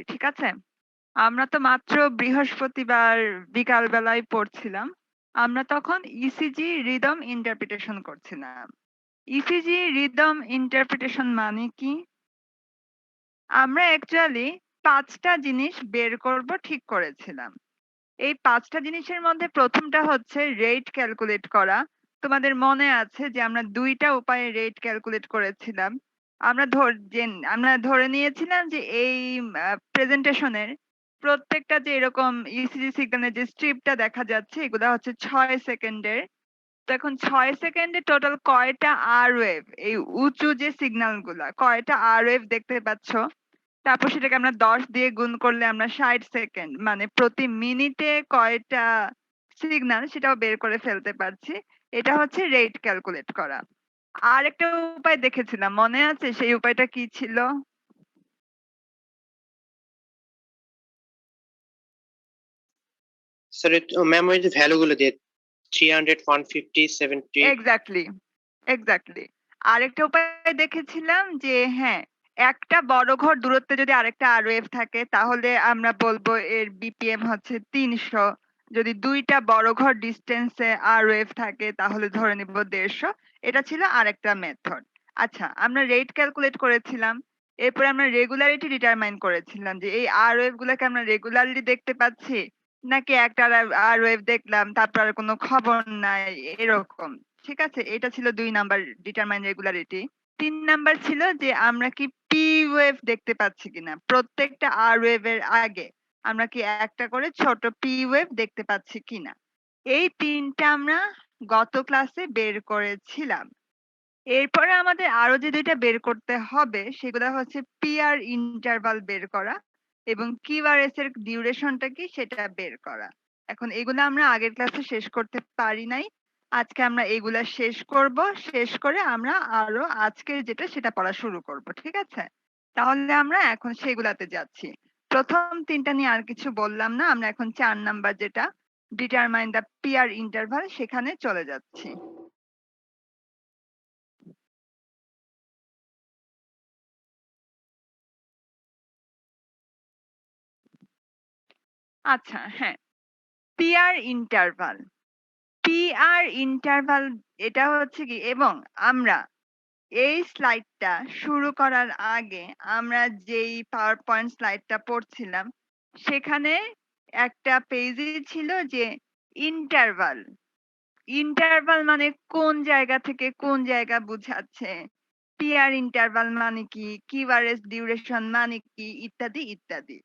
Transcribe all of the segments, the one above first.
করি, ঠিক আছে? আমরা তো মাত্র বৃহস্পতিবার বিকাল বেলায় পড়ছিলাম। আমরা তখন ইসিজি রিদম ইন্টারপ্রিটেশন করছিলাম। ইসিজি রিদম ইন্টারপ্রিটেশন মানে কি? আমরা অ্যাকচুয়ালি ৫ টা জিনিস বের করব ঠিক করেছিলাম। এই ৫ টা জিনিসের মধ্যে ১ম টা হচ্ছে রেট ক্যালকুলেট করা। তোমাদের মনে আছে যে আমরা ২ টা উপায়ে রেট ক্যালকুলেট করেছিলাম। আমরা ধরে নিয়েছিলাম যে এই প্রেজেন্টেশনের প্রত্যেকটা যে এরকম ইসিজি সিগন্যালের যে স্ট্রিপটা দেখা যাচ্ছে এগুলা হচ্ছে ৬ সেকেন্ডের। তো এখন ৬ সেকেন্ডে টোটাল কয়টা আর ওয়েভ এই উঁচু যে সিগন্যাল গুলা কয়টা আর ওয়েভ দেখতে পাচ্ছ? তারপর সেটাকে আমরা ১০ দিয়ে গুণ করলে আমরা ৬০ সেকেন্ড মানে প্রতি মিনিটে কয়টা সিগন্যাল সেটাও বের করে ফেলতে পারছি। এটা হচ্ছে রেট ক্যালকুলেট করা। আরেকটা উপায় দেখেছিলাম, মনে আছে? সেই উপায়টা কি ছিল? স্যার ম্যাম ওই যে ভ্যালু গুলো দিয়ে 300 150 70 এক্সাক্টলি, এক্সাক্টলি। আরেকটা উপায় দেখেছিলাম যে হ্যাঁ, একটা বড় ঘর দূরত্বে যদি আরেকটা আরওএফ থাকে তাহলে আমরা বলবো এর বিপিএম হচ্ছে ৩০০। যদি ২ টা বড় ঘর ডিসটেন্সে আরওএফ থাকে তাহলে ধরে নিব ১৫০। এটা ছিল আরেকটা মেথড। আচ্ছা, আমরা রেট ক্যালকুলেট করেছিলাম। এরপরে আমরা রেগুলারিটি ডিটারমাইন করেছিলাম যে এই আরওএফ গুলাকে আমরা রেগুলারলি দেখতে পাচ্ছি নাকি একটা আরওএফ দেখলাম তারপর আর কোনো খবর নাই এরকম। ঠিক আছে? এটা ছিল ২ নাম্বার ডিটারমাইন রেগুলারিটি। ৩ নাম্বার ছিল যে আমরা কি পি ওয়েভ দেখতে পাচ্ছি কিনা। প্রত্যেকটা আর ওয়েভ এর আগে আমরা কি একটা করে ছোট পি ওয়েভ দেখতে পাচ্ছি কিনা। এই ৩ টা আমরা গত ক্লাসে বের করেছিলাম। এরপরে আমাদের আরো যে ২ টা বের করতে হবে সেগুলা হচ্ছে পিআর ইন্টারভাল বের করা এবং কিউআরএস এর ডিউরেশনটা কি সেটা বের করা। এখন এগুলা আমরা আগের ক্লাসে শেষ করতে পারি নাই। আজকে আমরা এগুলা শেষ করব। শেষ করে আমরা আরো আজকের যেটা সেটা পড়া শুরু করব। ঠিক আছে? তাহলে আমরা এখন সেগুলাতে যাচ্ছি। ১ম ৩ টা নিয়ে আর কিছু বললাম না। আমরা এখন ৪ নাম্বার যেটা ডিটারমাইন দ্য পিআর ইন্টারভাল সেখানে চলে যাচ্ছি। আচ্ছা, হ্যাঁ। PR interval. পিআর ইন্টারভাল এটা হচ্ছে কি এবং আমরা এই স্লাইডটা শুরু করার আগে আমরা যেই পাওয়ার পয়েন্ট স্লাইডটা পড়ছিলাম সেখানে একটা পেজে ছিল যে ইন্টারভাল। ইন্টারভাল মানে কোন জায়গা থেকে কোন জায়গা বুঝাচ্ছে, পিআর ইন্টারভাল মানে কি, কিউআরএস ডিউরেশন মানে কি, ইত্যাদি ইত্যাদি।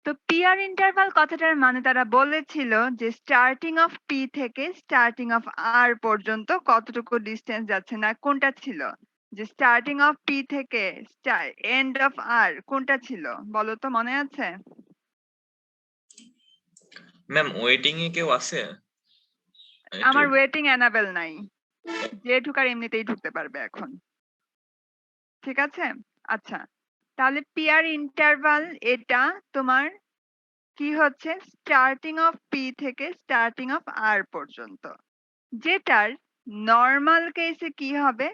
তো পিআর ইন্টারভাল কথাটার মানে তারা বলেছিল যে স্টার্টিং অফ পি থেকে স্টার্টিং অফ আর পর্যন্ত কতটুকু ডিস্টেন্স যাচ্ছে না কোনটা ছিল, যে স্টার্টিং অফ পি থেকে এন্ড অফ আর কোনটা ছিল বলো তো, মনে আছে? ম্যাম ওয়েটিং এ কেউ আছে? আমার ওয়েটিং এনাবেল নাই, যে ঢুকার এমনিতেই ঢুকতে পারবে এখন। ঠিক আছে, আচ্ছা তাহলে পিআর ইন্টারভাল এটা তোমার কি হচ্ছে স্টার্টিং অফ পি থেকে স্টার্টিং অফ আর পর্যন্ত, যেটার নরমাল কেসে কি হবে,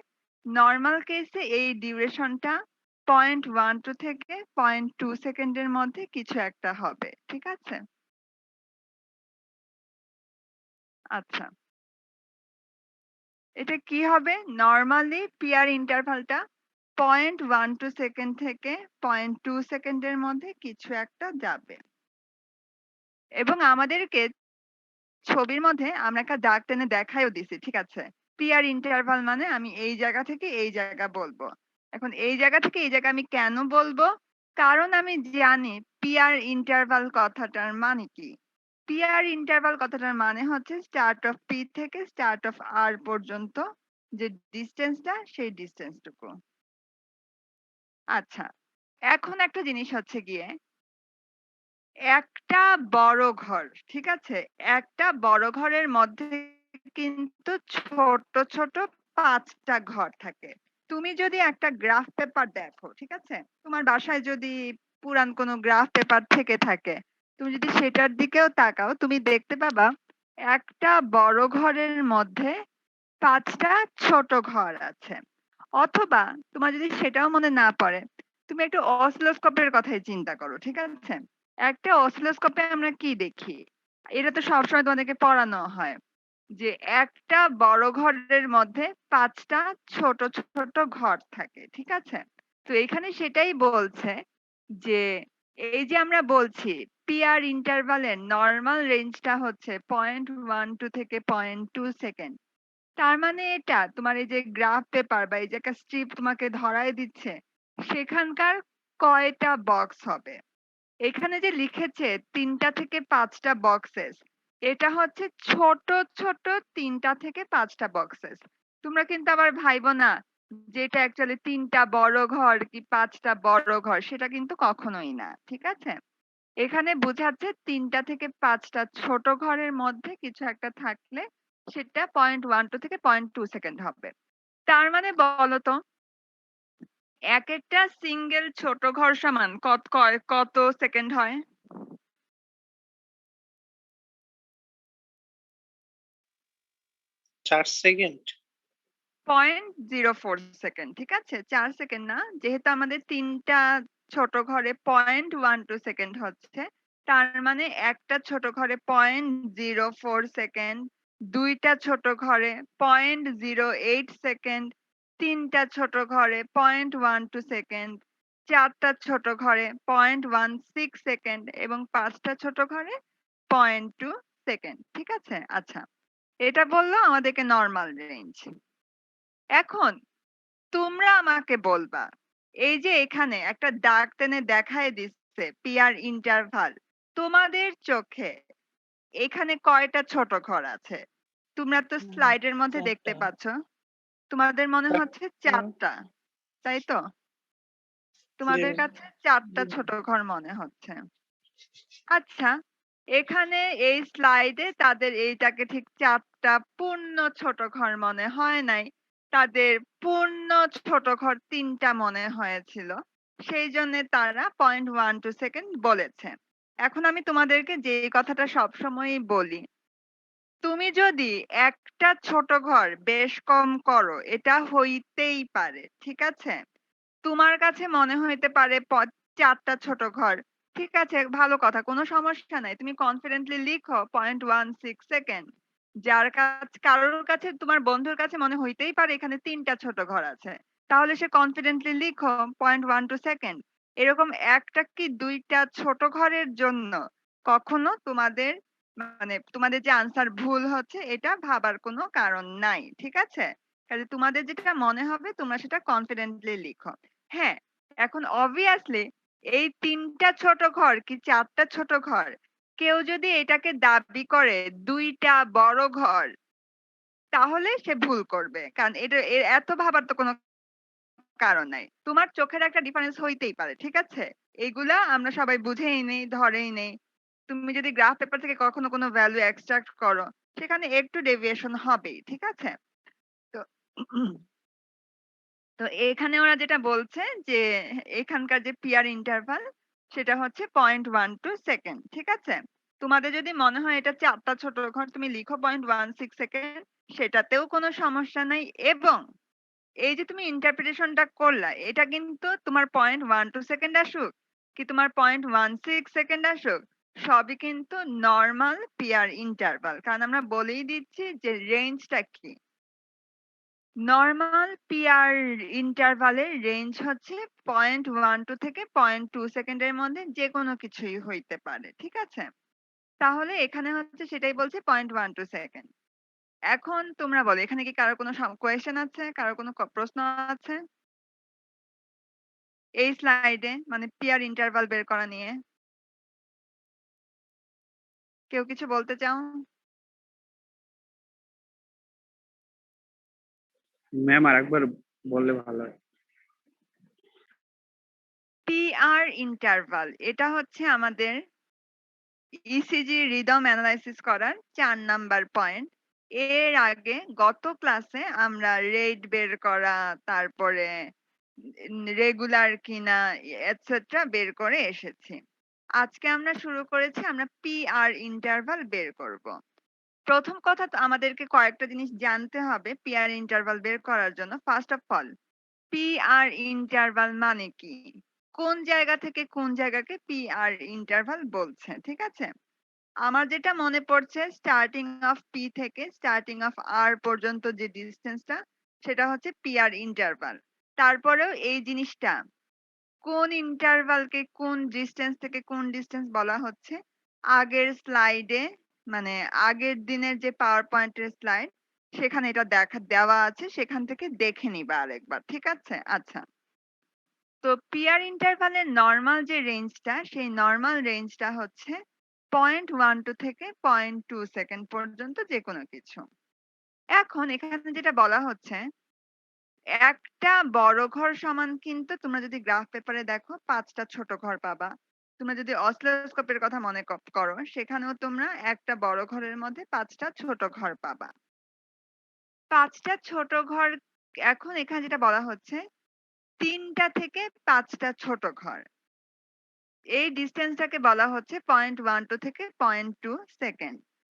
নরমাল কেসে এই ডিউরেশনটা 0.12 থেকে 0.2 সেকেন্ডের মধ্যে কিছু একটা হবে। ঠিক আছে, আচ্ছা এটা কি হবে, নরমালি পিআর ইন্টারভালটা 0.12 সেকেন্ড থেকে 0.2 সেকেন্ডের মধ্যে কিছু একটা যাবে এবং আমাদেরকে ছবির মধ্যে আমরা একটা দাগ টেনে দেখাইও দিছি। ঠিক আছে, পিআর ইন্টারভাল মানে আমি এই জায়গা থেকে এই জায়গা বলবো। এখন এই জায়গা থেকে এই জায়গা আমি কেন বলবো, কারণ আমি জানি পিআর ইন্টারভাল কথাটার মানে কি। পিআর ইন্টারভাল কথাটার মানে হচ্ছে স্টার্ট অফ পি থেকে স্টার্ট অফ আর পর্যন্ত যে ডিস্টেন্সটা সেই ডিস্টেন্সটুকু। আচ্ছা, এখন একটা জিনিস হচ্ছে গিয়ে একটা বড় ঘর, ঠিক আছে, একটা বড় ঘরের মধ্যে কিন্তু ছোট ছোট ৫ টা ঘর থাকে। তুমি যদি একটা গ্রাফ পেপার দেখো, ঠিক আছে, তোমার বাসায় যদি পুরান কোনো গ্রাফ পেপার থেকে থাকে, তুমি যদি সেটার দিকেও তাকাও তুমি দেখতে পাবা একটা বড় ঘরের মধ্যে ৫ টা ছোট ঘর আছে। অথবা তোমার যদি সেটাও মনে না পড়ে তুমি একটু অসিলোস্কোপের কথাই চিন্তা করো, ঠিক আছে? একটা অসিলোস্কোপে আমরা কি দেখি? এটা তো সবসময় তোমাদেরকে পড়ানো হয় যে একটা বড় ঘরের মধ্যে ৫ টা ছোট, ছোট ঘর থাকে, ঠিক আছে? তো এখানে সেটাই বলছে যে এই যে আমরা বলছি পিআর ইন্টারভালের নরমাল রেঞ্জটা হচ্ছে 0.12 থেকে 0.2 সেকেন্ড। তার মানে এটা তোমার এই যে গ্রাফ পেপার বা এই যে একটা স্ট্রিপ তোমাকে ধরায় দিচ্ছে, সেখানকার কয়টা বক্স হবে? এখানে যে লিখেছে ৩ টা থেকে ৫ টা বক্সেস, এটা হচ্ছে ছোট, ছোট ৩ টা থেকে ৫ টা বক্সেস। তোমরা কিন্তু আবার ভাইবো না যে এটা অ্যাকচুয়ালি ৩ টা বড় ঘর কি ৫ টা বড় ঘর, সেটা কিন্তু কখনোই না। ঠিক আছে? এখানে বোঝাচ্ছে ৩ টা থেকে ৫ টা ছোট ঘরের মধ্যে কিছু একটা থাকলে সেটা 0.12 থেকে 0.2 সেকেন্ড হবে। তার মানে বলো তো একেকটা সিঙ্গেল ছোট ঘর সমান কত সেকেন্ড হয়? 4 সেকেন্ড। 0.04 সেকেন্ড, ঠিক আছে? ৪ সেকেন্ড না, যেহেতু আমাদের ৩ টা ছোট ঘরে 0.12 সেকেন্ড হচ্ছে, তার মানে একটা ছোট ঘরে 0.04 সেকেন্ড, ২ টা ছোট ঘরে 0.08 সেকেন্ড, ৩ টা ছোট ঘরে 0.12 সেকেন্ড, ৪ টা ছোট ঘরে 0.16 সেকেন্ড এবং ৫ টা ছোট ঘরে 0.2 সেকেন্ড, ঠিক আছে? আচ্ছা, এটা বললো আমাদেরকে নরমাল রেঞ্জ। এখন তোমরা আমাকে বলবা, এই যে এখানে একটা দাগ টেনে দেখায় দিচ্ছে পিআর ইন্টারভাল, তোমাদের চোখে এখানে কয়টা ছোট ঘর আছে? তোমরা তো স্লাইডের মধ্যে দেখতে 4টা। পাচ্ছ। তোমাদের মনে হচ্ছে ৪ টা, তাই তো? তোমাদের কাছে ৪ টা ছোট ঘর মনে হচ্ছে। আচ্ছা, এখানে এই স্লাইডে তাদের এইটাকে ঠিক ৪ টা পূর্ণ ছোট ঘর মনে হয় নাই। তাদের পূর্ণ ছোট ঘর ৩ টা মনে হয়েছিল। সেই জন্যে তারা 0.12 সেকেন্ড বলেছে। এখন আমি তোমাদেরকে যে কথাটা সবসময়ই বলি, তুমি যদি একটা ছোট ঘর বেশ কম করো, এটা হইতেই পারে, ঠিক আছে? তোমার কাছে মনে হইতে পারে ৪ টা ছোট ঘর। ঠিক আছে, ভালো কথা, কোনো সমস্যা নাই। তুমি কনফিডেন্টলি লিখো 0.16 সেকেন্ড। কারোর কাছে তোমার বন্ধুর কাছে মনে হইতেই পারে এখানে ৩ টা ছোট ঘর আছে। তাহলে সে কনফিডেন্টলি লিখো 0.12 সেকেন্ড। এরকম একটা কি ২ টা ছোট ঘরের জন্য কখনো তোমাদের মানে তোমাদের যে আনসার ভুল হচ্ছে এটা ভাবার কোনো কারণ নাই। ঠিক আছে? কাজে তোমাদের যেটা মনে হবে তোমরা সেটা কনফিডেন্টলি লিখো। হ্যাঁ, এখন obviously এই ৩ টা ছোট ঘর কি ৪ টা ছোট ঘর, কেউ যদি এটাকে দাবি করে ২ টা বড় ঘর, তাহলে সে ভুল করবে। কারণ এর এত ভাবার তো কোনো কারণ নাই। তোমার চোখের একটা ডিফারেন্স হইতেই পারে। ঠিক আছে? এগুলা আমরা সবাই বুঝেই নেই, ধরেই নেই। তুমি যদি গ্রাফ পেপার থেকে কখনো কোনো ভ্যালু এক্সট্রাক্ট করো, সেখানে একটু ডেভিয়েশন হবেই। ঠিক আছে? তো তো এখানে ওরা যেটা বলছে যে এখানকার যে পিয়ার ইন্টারভাল সেটা হচ্ছে 0.12 সেকেন্ড, ঠিক আছে? তোমাদের যদি মনে হয় এটা ৪ টা ছোট ঘর, তুমি লিখো 0.16 সেকেন্ড, সেটাতেও কোনো সমস্যা নাই। এবং এই যে তুমি ইন্টারপ্রিটেশনটা করলা, এটা কিন্তু তোমার 0.12 সেকেন্ড আসুক কি তোমার 0.16 সেকেন্ড আসুক, সবই কিন্তু নরমাল পিয়ার ইন্টারভাল। কারণ আমরা বলেই দিচ্ছি যে রেঞ্জটা কি। নরমাল পিআর ইন্টারভালের রেঞ্জ হচ্ছে 0.12 থেকে 0.2 সেকেন্ডের মধ্যে যেকোনো কিছুই হইতে পারে, ঠিক আছে? তাহলে এখানে হচ্ছে সেটাই বলছে 0.12 সেকেন্ড। এখন তোমরা বলো এখানে কি কারোর কোনো কোয়েশ্চেন আছে, কারোর কোনো প্রশ্ন আছে এই স্লাইডে, মানে পিআর ইন্টারভাল বের করা নিয়ে? কেউ কিছু বলতে চাও? ম্যাম আরেকবার বললে ভালো হয়। পিআর ইন্টারভাল এটা হচ্ছে আমাদের ইসিজি রিদম অ্যানালাইসিস করার ৪ নাম্বার পয়েন্ট। এর আগে গত ক্লাসে আমরা রেট বের করা, তারপরে রেগুলার কিনা এটসেট্রা বের করে এসেছি। আজকে আমরা শুরু করেছি, আমরা পিআর ইন্টারভাল বের করব। প্রথম কথা তো আমাদেরকে কয়েকটা জিনিস জানতে হবে পিআর ইন্টারভাল বের করার জন্য। First of all, PR interval মানে কি? কোন জায়গা থেকে কোন জায়গাকে পি আর ইন্টারভাল বলছে, ঠিক আছে? আমার যেটা মনে পড়ছে স্টার্টিং অফ পি থেকে স্টার্টিং অফ আর পর্যন্ত যে ডিসটেন্সটা সেটা হচ্ছে পি আর ইন্টারভাল। তারপরেও এই জিনিসটা কোন ইন্টারভালকে কোন ডিসটেন্স থেকে কোন ডিসটেন্স বলা হচ্ছে আগের স্লাইডে, মানে আগের দিনের যে পাওয়ার পয়েন্টের স্লাইড সেখানে এটা দেওয়া আছে, সেখান থেকে দেখে নিবা আরেকবার, ঠিক আছে? আচ্ছা, তো পিয়ার ইন্টারভালের নরমাল যে রেঞ্জটা সেই নরমাল রেঞ্জটা হচ্ছে 0.12 থেকে 0.2 সেকেন্ড পর্যন্ত যে কোনো কিছু। এখন এখানে যেটা বলা হচ্ছে একটা বড় ঘর সমান কিন্তু তোমরা যদি গ্রাফ পেপারে দেখো 5টা ছোট ঘর পাবা। তোমরা যদি অসিলোস্কোপের কথা মনে করো সেখানেও তোমরা একটা বড় ঘরের মধ্যে 5টা ছোট ঘর পাবা। 5টা ছোট ঘর, এখন এখানে যেটা বলা হচ্ছে 3টা থেকে 5টা ছোট ঘর। এই ডিসটেন্সটাকে বলা হচ্ছে 0.12 থেকে 0.2 সেকেন্ড।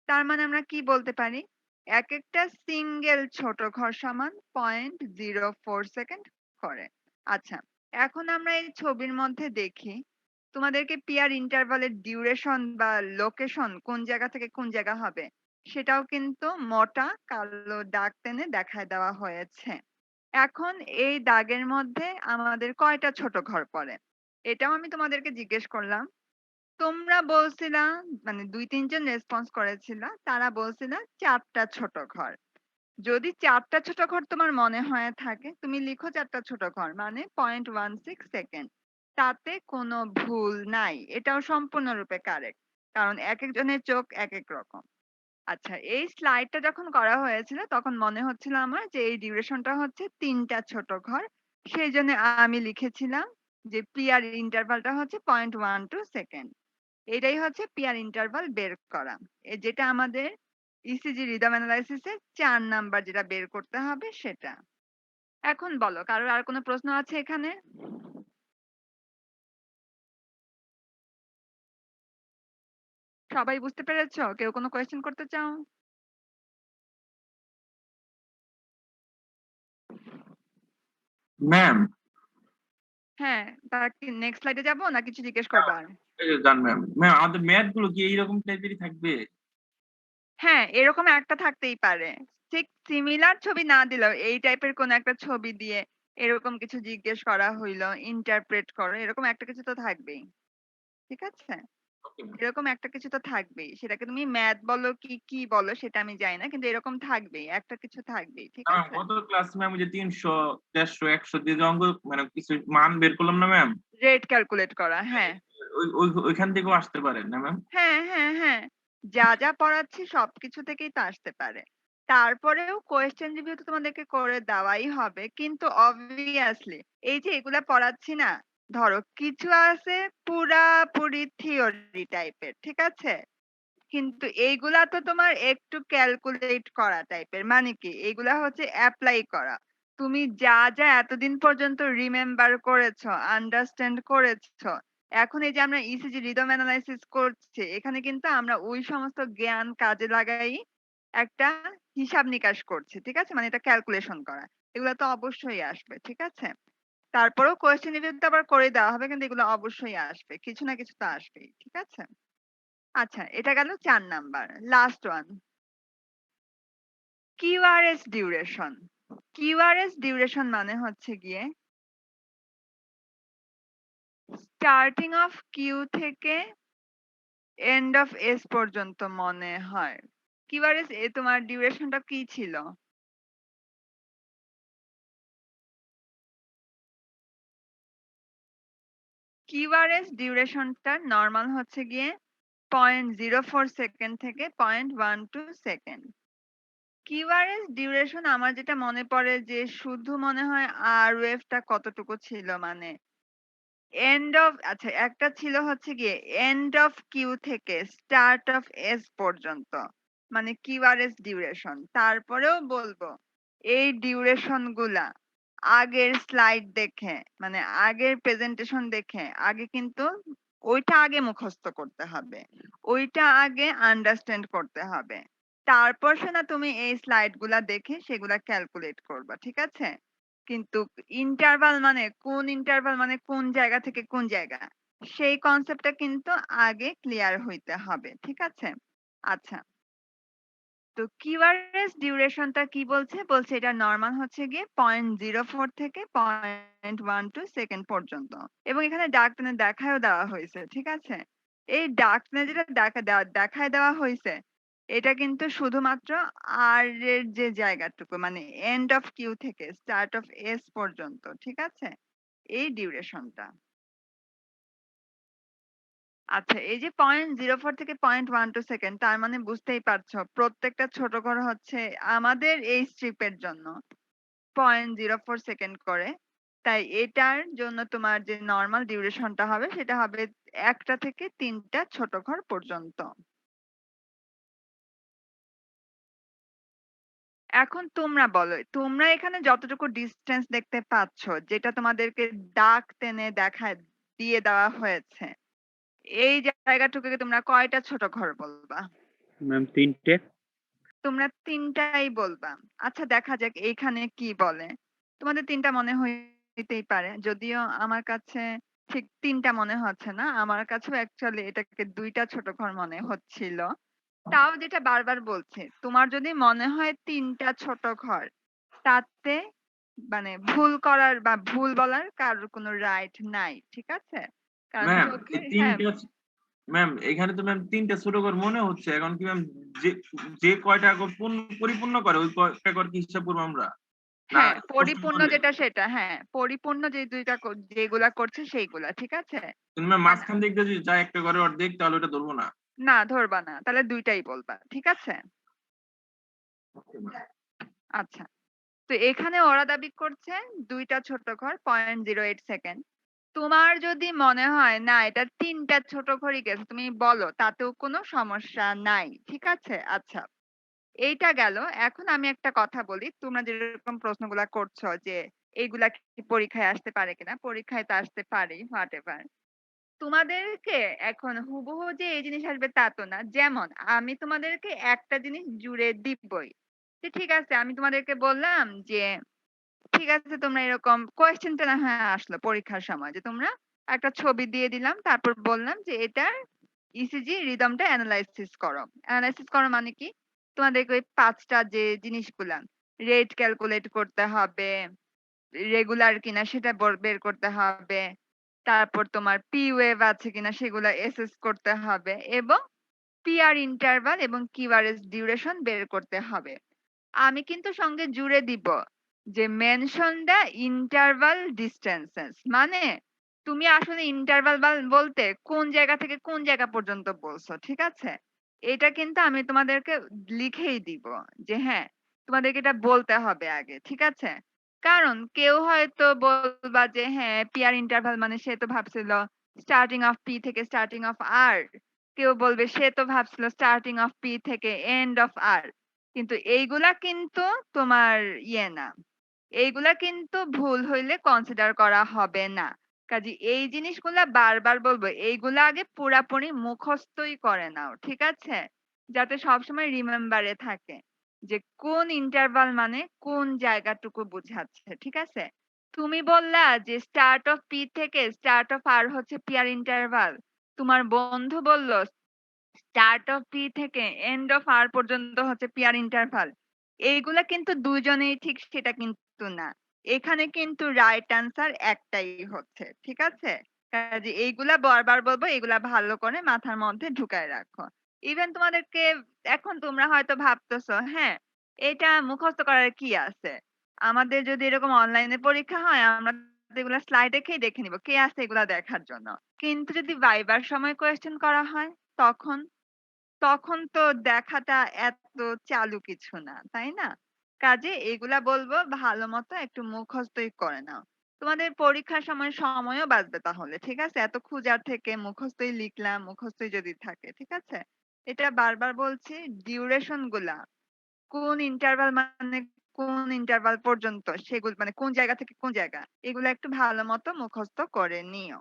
তার মানে আমরা কি বলতে পারি? এক একটা সিঙ্গেল ছোট ঘর সমান 0.04 সেকেন্ড করে। আচ্ছা, এখন আমরা এই ছবির মধ্যে দেখি তোমাদেরকে পিয়ার ইন্টারভালের ডিউরেশন বা লোকেশন কোন জায়গা থেকে কোন জায়গা হবে সেটাও কিন্তু মোটা কালো দাগ টেনে দেখায় দেওয়া হয়েছে। এখন এই দাগের মধ্যে আমাদের কয়টা ছোট ঘর পড়ে এটাও আমি তোমাদেরকে জিজ্ঞেস করলাম। তোমরা বলছিলা, মানে 2-3 জন রেসপন্স করেছিলা, তারা বলছিলা 4টা ছোট ঘর। যদি 4টা ছোট ঘর তোমার মনে হয়ে থাকে তুমি লিখো 4টা ছোট ঘর মানে 0.16 সেকেন্ড। তাতে কোনো ভুল নাই, এটাও সম্পূর্ণরূপে কারেক্ট, কারণ এক একজনের চোখ এক এক রকম। আচ্ছা, এই স্লাইডটা যখন করা হয়েছিল তখন মনে হচ্ছিল আমার যে এই ডিউরেশনটা হচ্ছে 3টা ছোট ঘর, সেই জন্য আমি লিখেছিলাম যে পিআর ইন্টারভালটা হচ্ছে 0.12 সেকেন্ড। এটাই হচ্ছে পিআর ইন্টারভাল বের করা, যেটা আমাদের ইসিজি রিদম অ্যানালাইসিসের 4 নাম্বার যেটা বের করতে হবে সেটা। এখন বলো, কারোর আর কোনো প্রশ্ন আছে এখানে? সবাই বুঝতে পেরেছো? কেউ কোনো কোয়েশ্চেন করতে চাও? ম্যাম, হ্যাঁ, তার কি নেক্সট স্লাইডে যাবো না কিছু জিজ্ঞেস করবা? এই যে জান ম্যাম, ম্যাম আমাদের ম্যাথ গুলো কি এইরকম টাইপেরই থাকবে? হ্যাঁ, এরকম একটা থাকতেই পারে। ঠিক সিমিলার ছবি না দিলেও এই টাইপের কোন একটা ছবি দিয়ে এরকম কিছু জিজ্ঞেস করা হইলো, ইন্টারপ্রেট করো, এরকম একটা কিছু তো থাকবেই। ঠিক আছে? এরকম একটা কিছু তো থাকবেই। সেটাকে তুমি ম্যাথ বলো কি বলো সেটা আমি জানি না, কিন্তু এরকম থাকবেই, একটা কিছু থাকবেই। ঠিক ম্যাম আছে? গত ক্লাস ম্যাম ওই যে 300 150 100 দিয়ে যে অঙ্ক মানে কিছু মান বের করলাম না ম্যাম, রেট ক্যালকুলেট করা, হ্যাঁ। ওইখান থেকেও আসতে পারে না ম্যাম? হ্যাঁ। যা যা পড়াচ্ছি সবকিছু থেকেই তো আসতে পারে। তারপরেও কোয়েশ্চেন রিভিউ তো তোমাদেরকে করে দেওয়াই হবে, কিন্তু অবভিয়াসলি এই যে এগুলা পড়াচ্ছি না, ধরো কিছু আছে পুরাপুরি থিওরি টাইপের, ঠিক আছে? কিন্তু এইগুলা তো তোমার একটু ক্যালকুলেট করা টাইপের, মানে কি এগুলা হচ্ছে অ্যাপ্লাই করা। তুমি যা যা এতদিন পর্যন্ত রিমেম্বার করেছো, আন্ডারস্ট্যান্ড করেছো, এখন এই যে আমরা ইসিজি রিদম অ্যানালাইসিস করছি এখানে কিন্তু আমরা ওই সমস্ত জ্ঞান কাজে লাগাই একটা হিসাব নিকাশ করছি, ঠিক আছে? মানে এটা ক্যালকুলেশন করা, এগুলো তো অবশ্যই আসবে, ঠিক আছে? তারপরেও কোয়েশ্চেন রিভিউ তো আবার করে দেওয়া হবে, কিন্তু এগুলো অবশ্যই আসবে, কিছু না কিছু তো আসবেই, ঠিক আছে? আচ্ছা, এটা গেল 4 number. Last one, QRS duration. QRS duration মানে হচ্ছে গিয়ে স্টার্টিং অফ কিউ থেকে এন্ড অফ এস পর্যন্ত মনে হয়। কিউআরএস এ তোমার ডিউরেশনটা কি ছিল? কিউআরএস ডিউরেশনটা নরমাল হচ্ছে গিয়ে 0.04 সেকেন্ড থেকে 0.12 সেকেন্ড। কিউআরএস ডিউরেশন আমার যেটা মনে পড়ে যে শুধু মনে হয় আর ওয়েভটা কতটুকু ছিল, মানে এন্ড অফ, আচ্ছা একটা ছিল হচ্ছে গিয়ে এন্ড অফ কিউ থেকে স্টার্ট অফ এস পর্যন্ত, মানে কিউআরএস ডিউরেশন। তারপরেও বলবো এই ডিউরেশন গুলা আগের স্লাইড দেখে, মানে আগের প্রেজেন্টেশন দেখে আগে কিন্তু ওইটা আগে মুখস্থ করতে হবে, ওইটা আগে আন্ডারস্ট্যান্ড করতে হবে, তারপর না তুমি এই স্লাইড গুলা দেখে সেগুলা ক্যালকুলেট করবা, ঠিক আছে? কিন্তু ইন্টারভাল মানে কোন জায়গা থেকে কোন জায়গা? সেই কনসেপ্টটা কিন্তু আগে ক্লিয়ার হইতে হবে। ঠিক আছে? আচ্ছা। তো কিউআরএস ডিউরেশনটা কি বলছে? বলছে এটা নরমাল হচ্ছে গিয়ে 0.04 থেকে 0.12 সেকেন্ড পর্যন্ত। এবং এখানে ডাক টেনে দেখায়ও দেওয়া হয়েছে। ঠিক আছে? এই ডাক টেনে যেটা দেখায় দেওয়া হইছে, এটা কিন্তু শুধুমাত্র আর এর যে জায়গাটুকু মানে এন্ড অফ কিউ থেকে স্টার্ট অফ এস পর্যন্ত। ঠিক আছে? এই ডিউরেশনটা। আচ্ছা এই যে 0.04 থেকে 0.12 সেকেন্ড তার মানে বুঝতেই পারছো প্রত্যেকটা ছোট ঘর হচ্ছে আমাদের এই স্ট্রিপের জন্য 0.04 সেকেন্ড করে। তাই এটার জন্য তোমার যে নরমাল ডিউরেশনটা হবে সেটা হবে একটা থেকে 3টা ছোট ঘর পর্যন্ত। এখন তোমরা বলো, তোমরা এখানে যতটুকু ডিসটেন্স দেখতে পাচ্ছ যেটা তোমাদেরকে দাগ টেনে দিয়ে দেওয়া হয়েছে, এই জায়গাটুকুকে তোমরা কয়টা ছোট ঘর বলবা? ম্যাম 3টে। তোমরা 3টাই বলবা। আচ্ছা দেখা যাক এইখানে কি বলে। তোমাদের 3টা মনে হইতেই পারে। যদিও আমার কাছে ঠিক 3টা মনে হচ্ছে না। আমার কাছেও অ্যাকচুয়ালি এটাকে 2টা ছোট ঘর মনে হচ্ছিল। তাও যেটা বারবার বলছে, তোমার যদি মনে হয় 3টা ছোট ঘর, তাতে মানে ভুল করার বা ভুল বলার কারোর কোনো রাইট নাই। ঠিক আছে? কারণ ম্যাম এই চোখের হ্যাঁ। তিনটা ম্যাম এখানে তো ম্যাম 3টা ছোট ঘর মনে হচ্ছে, এখন কি ম্যাম যে যে কয়টা ঘর পরিপূর্ণ করে ওই কয়টা ঘর কি হিসাব করবো আমরা? না হ্যাঁ, প্রশ্ন পরিপূর্ণ করলে যেটা সেটা হ্যাঁ, পরিপূর্ণ যে 2টা যেগুলা করছে সেইগুলা। ঠিক আছে? তুমি ম্যাম মানে মাঝখান দিক দিয়ে যদি যায় একটা ঘরে অর্ধেক তাহলে ওটা ধরবো না। না ধরবা না। তাহলে 2টাই বলবা। ঠিক আছে? Okay, ma'am. আচ্ছা। তো এখানে ওরা দাবি করছে 2টা ছোট ঘর 0.08 সেকেন্ড। তোমার যদি মনে হয় না এটা 3টা ছোট ঘরই গেছে তুমি বলো তাতেও কোনো সমস্যা নাই। ঠিক আছে? আচ্ছা। এইটা গেল। এখন আমি একটা কথা বলি। তোমরা যেরকম প্রশ্নগুলা করছো যে এইগুলা কি পরীক্ষায় আসতে পারে কিনা? পরীক্ষায় তো আসতে পারেই হোয়াটএভার। তোমাদেরকে এখন হুবহু যে এই জিনিস আসবে তা তো না। যেমন আমি তোমাদেরকে একটা জিনিস জুড়ে দিবই। যে ঠিক আছে আমি তোমাদেরকে বললাম যে ঠিক আছে তোমরা এরকম কোয়েশ্চেনটা না হয় আসলো পরীক্ষার সময় যে তোমরা একটা ছবি দিয়ে দিলাম তারপর বললাম যে এটার ইসিজি রিদমটা অ্যানালাইসিস করো। অ্যানালাইসিস করো মানে কি? তোমাদেরকে ওই 5টা যে জিনিসগুলা রেট ক্যালকুলেট করতে হবে, রেগুলার কিনা সেটা বের করতে হবে। তারপর তোমার পি ওয়েভ আছে কিনা সেগুলা এসেস করতে হবে এবং পিআর ইন্টারভাল এবং কিউআরএস ডিউরেশন বের করতে হবে। আমি কিন্তু সঙ্গে জুড়ে দিব যে মেনশন দ্য ইন্টারভাল ডিস্টেন্সেস মানে তুমি আসলে ইন্টারভাল বলতে কোন জায়গা থেকে কোন জায়গা পর্যন্ত বলছো। ঠিক আছে? এটা কিন্তু আমি তোমাদেরকে লিখেই দিব যে হ্যাঁ তোমাদেরকে এটা বলতে হবে আগে। ঠিক আছে? কারণ কেউ হয়তো বলবা যে হ্যাঁ পিআর ইন্টারভাল মানে সে তো ভাবছিল স্টার্টিং অফ পি থেকে স্টার্টিং অফ আর। কেউ বলবে সে তো ভাবছিল স্টার্টিং অফ পি থেকে এন্ড অফ আর। কিন্তু এইগুলা কিন্তু তোমার না। এইগুলা কিন্তু ভুল হইলে কনসিডার করা হবে না। কাজে এই জিনিসগুলা বারবার বলবো এইগুলা আগে পুরাপুরি মুখস্থই করে নাও। ঠিক আছে? যাতে সবসময় রিমেম্বারে থাকে যে কোন ইন্টারভাল মানে কোন জায়গাটুকু বুঝাচ্ছে। ঠিক আছে? তুমি বললা যে স্টার্ট অফ পি থেকে স্টার্ট অফ আর হচ্ছে পিআর ইন্টারভাল। তোমার বন্ধু বলল স্টার্ট অফ পি থেকে এন্ড অফ আর পর্যন্ত হচ্ছে পিআর ইন্টারভাল। এইগুলা কিন্তু দুজনেই ঠিক সেটা কিন্তু না। এখানে কিন্তু রাইট আনসার একটাই হচ্ছে। ঠিক আছে? কাজে এইগুলা বারবার বলবো এগুলা ভালো করে মাথার মধ্যে ঢুকায় রাখো। ইভেন তোমাদেরকে এখন তোমরা হয়তো ভাবতেছো হ্যাঁ এটা মুখস্থ করার কি আছে? আমাদের যদি এরকম অনলাইনে পরীক্ষা হয় আমরা তো এগুলা স্লাইড দেখেই দেখে নিব। কে আছে এগুলা দেখার জন্য। কিন্তু যদি ভাইবার সময় কোয়েশ্চেন করা হয় তখন? তখন তো দেখাটা এত চালু কিছু না, তাই না? কাজে এগুলা বলবো ভালো মতো একটু মুখস্থই করে নাও। তোমাদের পরীক্ষার সময় সময়ও বাঁচবে তাহলে। ঠিক আছে? এত খুঁজার থেকে মুখস্থই লিখলাম, মুখস্থই যদি থাকে। ঠিক আছে? এটা বারবার বলছি ডিউরেশন গুলা কোন ইন্টারভাল মানে কোন ইন্টারভাল পর্যন্ত সেগুলো মানে কোন জায়গা থেকে কোন জায়গা এগুলো একটু ভালো মতো মুখস্থ করে নিও।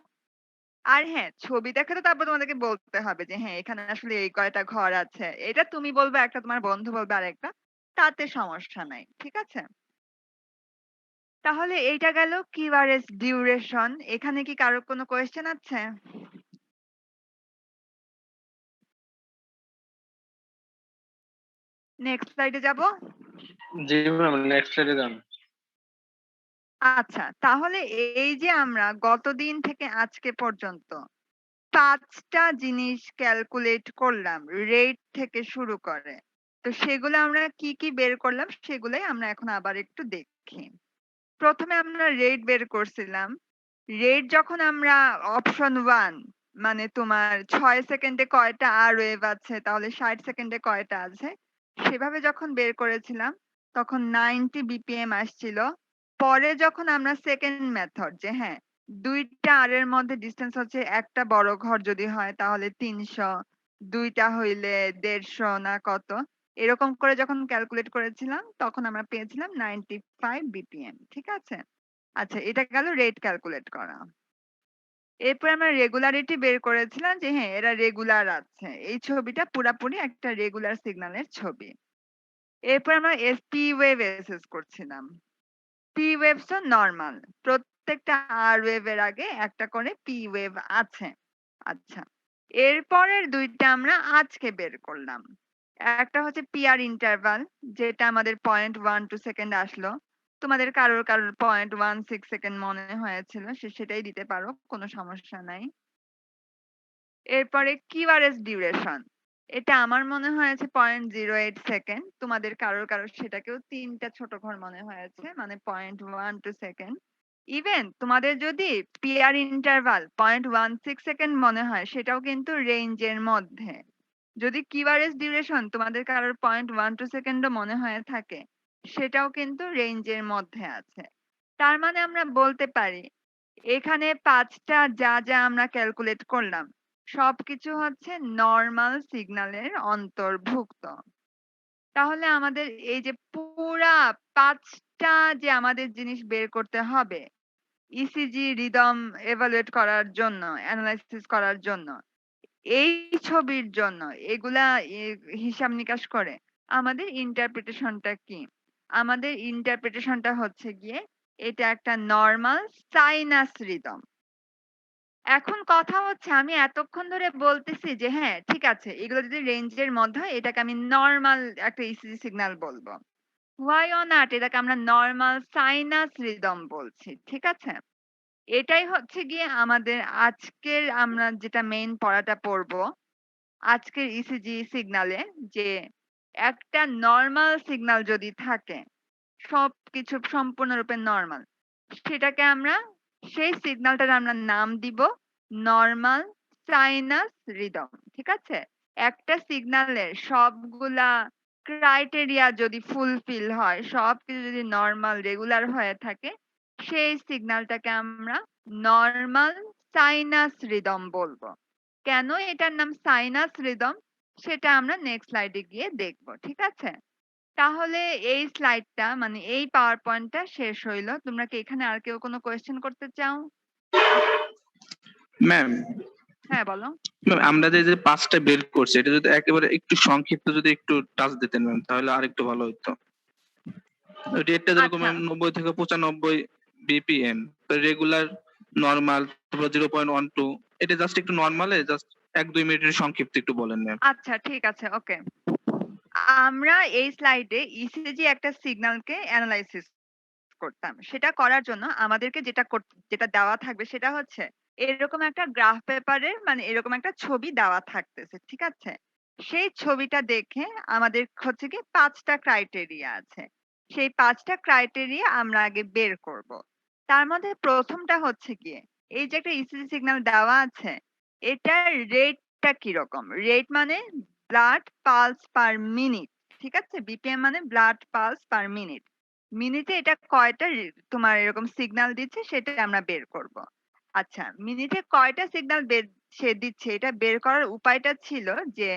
আর হ্যাঁ, ছবি দেখে তো তারপর তোমাদেরকে বলতে হবে যে হ্যাঁ, এখানে আসলে এই কয়টা ঘর আছে। এটা তুমি বলবে একটা, তোমার বন্ধু বলবে আরেকটা। তাতে সমস্যা নাই। ঠিক আছে? তাহলে এইটা গেল কিউআরএস ডিউরেশন। এখানে কি কারোর কোনো কোয়েশ্চেন আছে? নেক্সট স্লাইডে যাব। জি ম্যাম, নেক্সট স্লাইডে যান। আচ্ছা, তাহলে এই যে আমরা গতদিন থেকে আজকে পর্যন্ত ৫ টা জিনিস ক্যালকুলেট করলাম রেট থেকে শুরু করে। তো সেগুলো আমরা কি, কি বের করলাম সেগুলাই আমরা এখন আবার একটু দেখি। প্রথমে আমরা রেট বের করছিলাম। রেট যখন আমরা অপশন 1 মানে তোমার ৬ সেকেন্ডে কয়টা আর ওয়েভ আছে তাহলে ৬০ সেকেন্ডে কয়টা আছে সেভাবে যখন বের করেছিলাম তখন 90 বিপিএম আসছিল। পরে যখন আমরা সেকেন্ড মেথড যে হ্যাঁ ২ টা আর এর মধ্যে ডিসটেন্স হচ্ছে একটা বড় ঘর যদি হয় তাহলে ৩০০, ২ টা হইলে ১৫০ না কত এরকম করে যখন ক্যালকুলেট করেছিলাম তখন আমরা পেয়েছিলাম 95 বিপিএম। ঠিক আছে? আচ্ছা, এটা গেল রেট ক্যালকুলেট করা। এরপর আমরা রেগুলারিটি বের করেছিলাম যে হ্যাঁ এরা রেগুলার আছে। এই ছবিটা পুরাপুরি একটা রেগুলার সিগন্যালের ছবি। এরপর আমরা পি ওয়েভ অ্যাসেস করছিলাম। পি ওয়েভস ও নরমাল। প্রত্যেকটা আর ওয়েভ এর আগে একটা করে পি ওয়েভ আছে। আচ্ছা, এরপরের দুইটা আমরা আজকে বের করলাম। একটা হচ্ছে পিআর ইন্টারভাল যেটা আমাদের 0.12 সেকেন্ড আসলো। তোমাদের কারোর 0.16 সেকেন্ড মনে হয়েছিল সেটাই দিতে পারো, কোনো সমস্যা নাই। এরপরে কিউআরএস ডিউরেশন, এটা আমার মনে হয়েছে 0.08 সেকেন্ড, তোমাদের কারোর সেটাকেও 3টা ছোট ঘর মনে হয়েছে মানে 0.12 সেকেন্ড। ইভেন তোমাদের যদি পিআর ইন্টারভাল 0.16 সেকেন্ড মনে হয় সেটাও কিন্তু রেঞ্জের মধ্যে। যদি কিউআরএস ডিউরেশন তোমাদের কারোর 0.12 সেকেন্ডও মনে হয়ে থাকে সেটাও কিন্তু রেঞ্জের মধ্যে আছে। তার মানে আমরা বলতে পারি এখানে 5টা যা যা আমরা ক্যালকুলেট করলাম সবকিছু হচ্ছে নরমাল সিগন্যালের অন্তর্ভুক্ত। তাহলে আমাদের এই যে পুরা 5টা যে আমাদের জিনিস বের করতে হবে ইসিজি রিদম এভালুয়েট করার জন্য, অ্যানালাইসিস করার জন্য, এই ছবির জন্য এগুলা হিসাব নিকাশ করে আমাদের ইন্টারপ্রিটেশনটা কি? আমাদের ইন্টারপ্রিটেশনটা হচ্ছে গিয়ে এটা একটা নরমাল সাইনাস রিদম। এখন কথা হচ্ছে আমি এতক্ষণ ধরে বলতেছি যে হ্যাঁ ঠিক আছে এগুলো যদি রেঞ্জের মধ্যে হয় এটাকে আমি নরমাল একটা ইসিজি সিগন্যাল বলবো। হোয়াই নট এটাকে আমরা নরমাল সাইনাস রিদম বলছি। ঠিক আছে? এটাই হচ্ছে গিয়ে আমাদের আজকের আমরা যেটা মেইন পড়াটা পড়বো আজকের ইসিজি সিগনালে, যে একটা নরমাল সিগন্যাল যদি থাকে সবকিছু সম্পূর্ণরূপে নরমাল সেটাকে আমরা সেই সিগন্যালটার আমরা নাম দিব নরমাল সাইনাস রিদম। ঠিক আছে? একটা সিগন্যালের সবগুলা ক্রাইটেরিয়া যদি ফুলফিল হয় সবকিছু যদি নরমাল রেগুলার হয়ে থাকে সেই সিগন্যালটাকে আমরা নরমাল সাইনাস রিদম বলবো। কেন এটার নাম সাইনাস রিদম সেটা আমরা নেক্সট স্লাইডে গিয়ে দেখব। ঠিক আছে? তাহলে এই স্লাইডটা মানে এই পাওয়ার পয়েন্টটা শেষ হইলো। তোমরা কি এখানে আর কেউ কোনো কোয়েশ্চেন করতে চাও? ম্যাম, হ্যাঁ বলো। আমরা যে 5টা বের করছি এটা যদি একেবারে একটু সংক্ষিপ্ত যদি একটু টাচ দিতেন ম্যাম তাহলে আরেকটু ভালো হতো। রেটটা যেরকম আচ্ছা 90 থেকে 95 বিপিএম, রেগুলার, নরমাল, তারপর 0.12, এটা জাস্ট একটু নরমালে জাস্ট 1-2 মিনিটের সংক্ষিপ্ত একটু বলেন ম্যাম। আচ্ছা ঠিক আছে ওকে। আমরা এই স্লাইডে ইসিজি একটা সিগন্যালকে অ্যানালাইসিস করতাম। সেটা করার জন্য আমাদেরকে যেটা দেওয়া থাকবে সেটা হচ্ছে এরকম একটা গ্রাফ পেপারের মানে এরকম একটা ছবি দেওয়া থাকতেছে। ঠিক আছে? সেই ছবিটা দেখে আমাদের হচ্ছে কি 5টা ক্রাইটেরিয়া আছে। সেই 5টা ক্রাইটেরিয়া আমরা আগে বের করব। তার মধ্যে প্রথমটা হচ্ছে গিয়ে এই যে একটা ইসিজি সিগন্যাল দেওয়া আছে এটার রেটটা কিরকম? রেট মানে ব্লাড পালস পার মিনিট। ঠিক আছে? বিপিএম মানে ব্লাড পালস পার মিনিট। মিনিটে এটা কয়টা তোমার এরকম সিগন্যাল দিচ্ছে সেটা আমরা বের করব। আচ্ছা, মিনিটে কয়টা সিগন্যাল সে দিচ্ছে এটা বের করার উপায়টা ছিল যে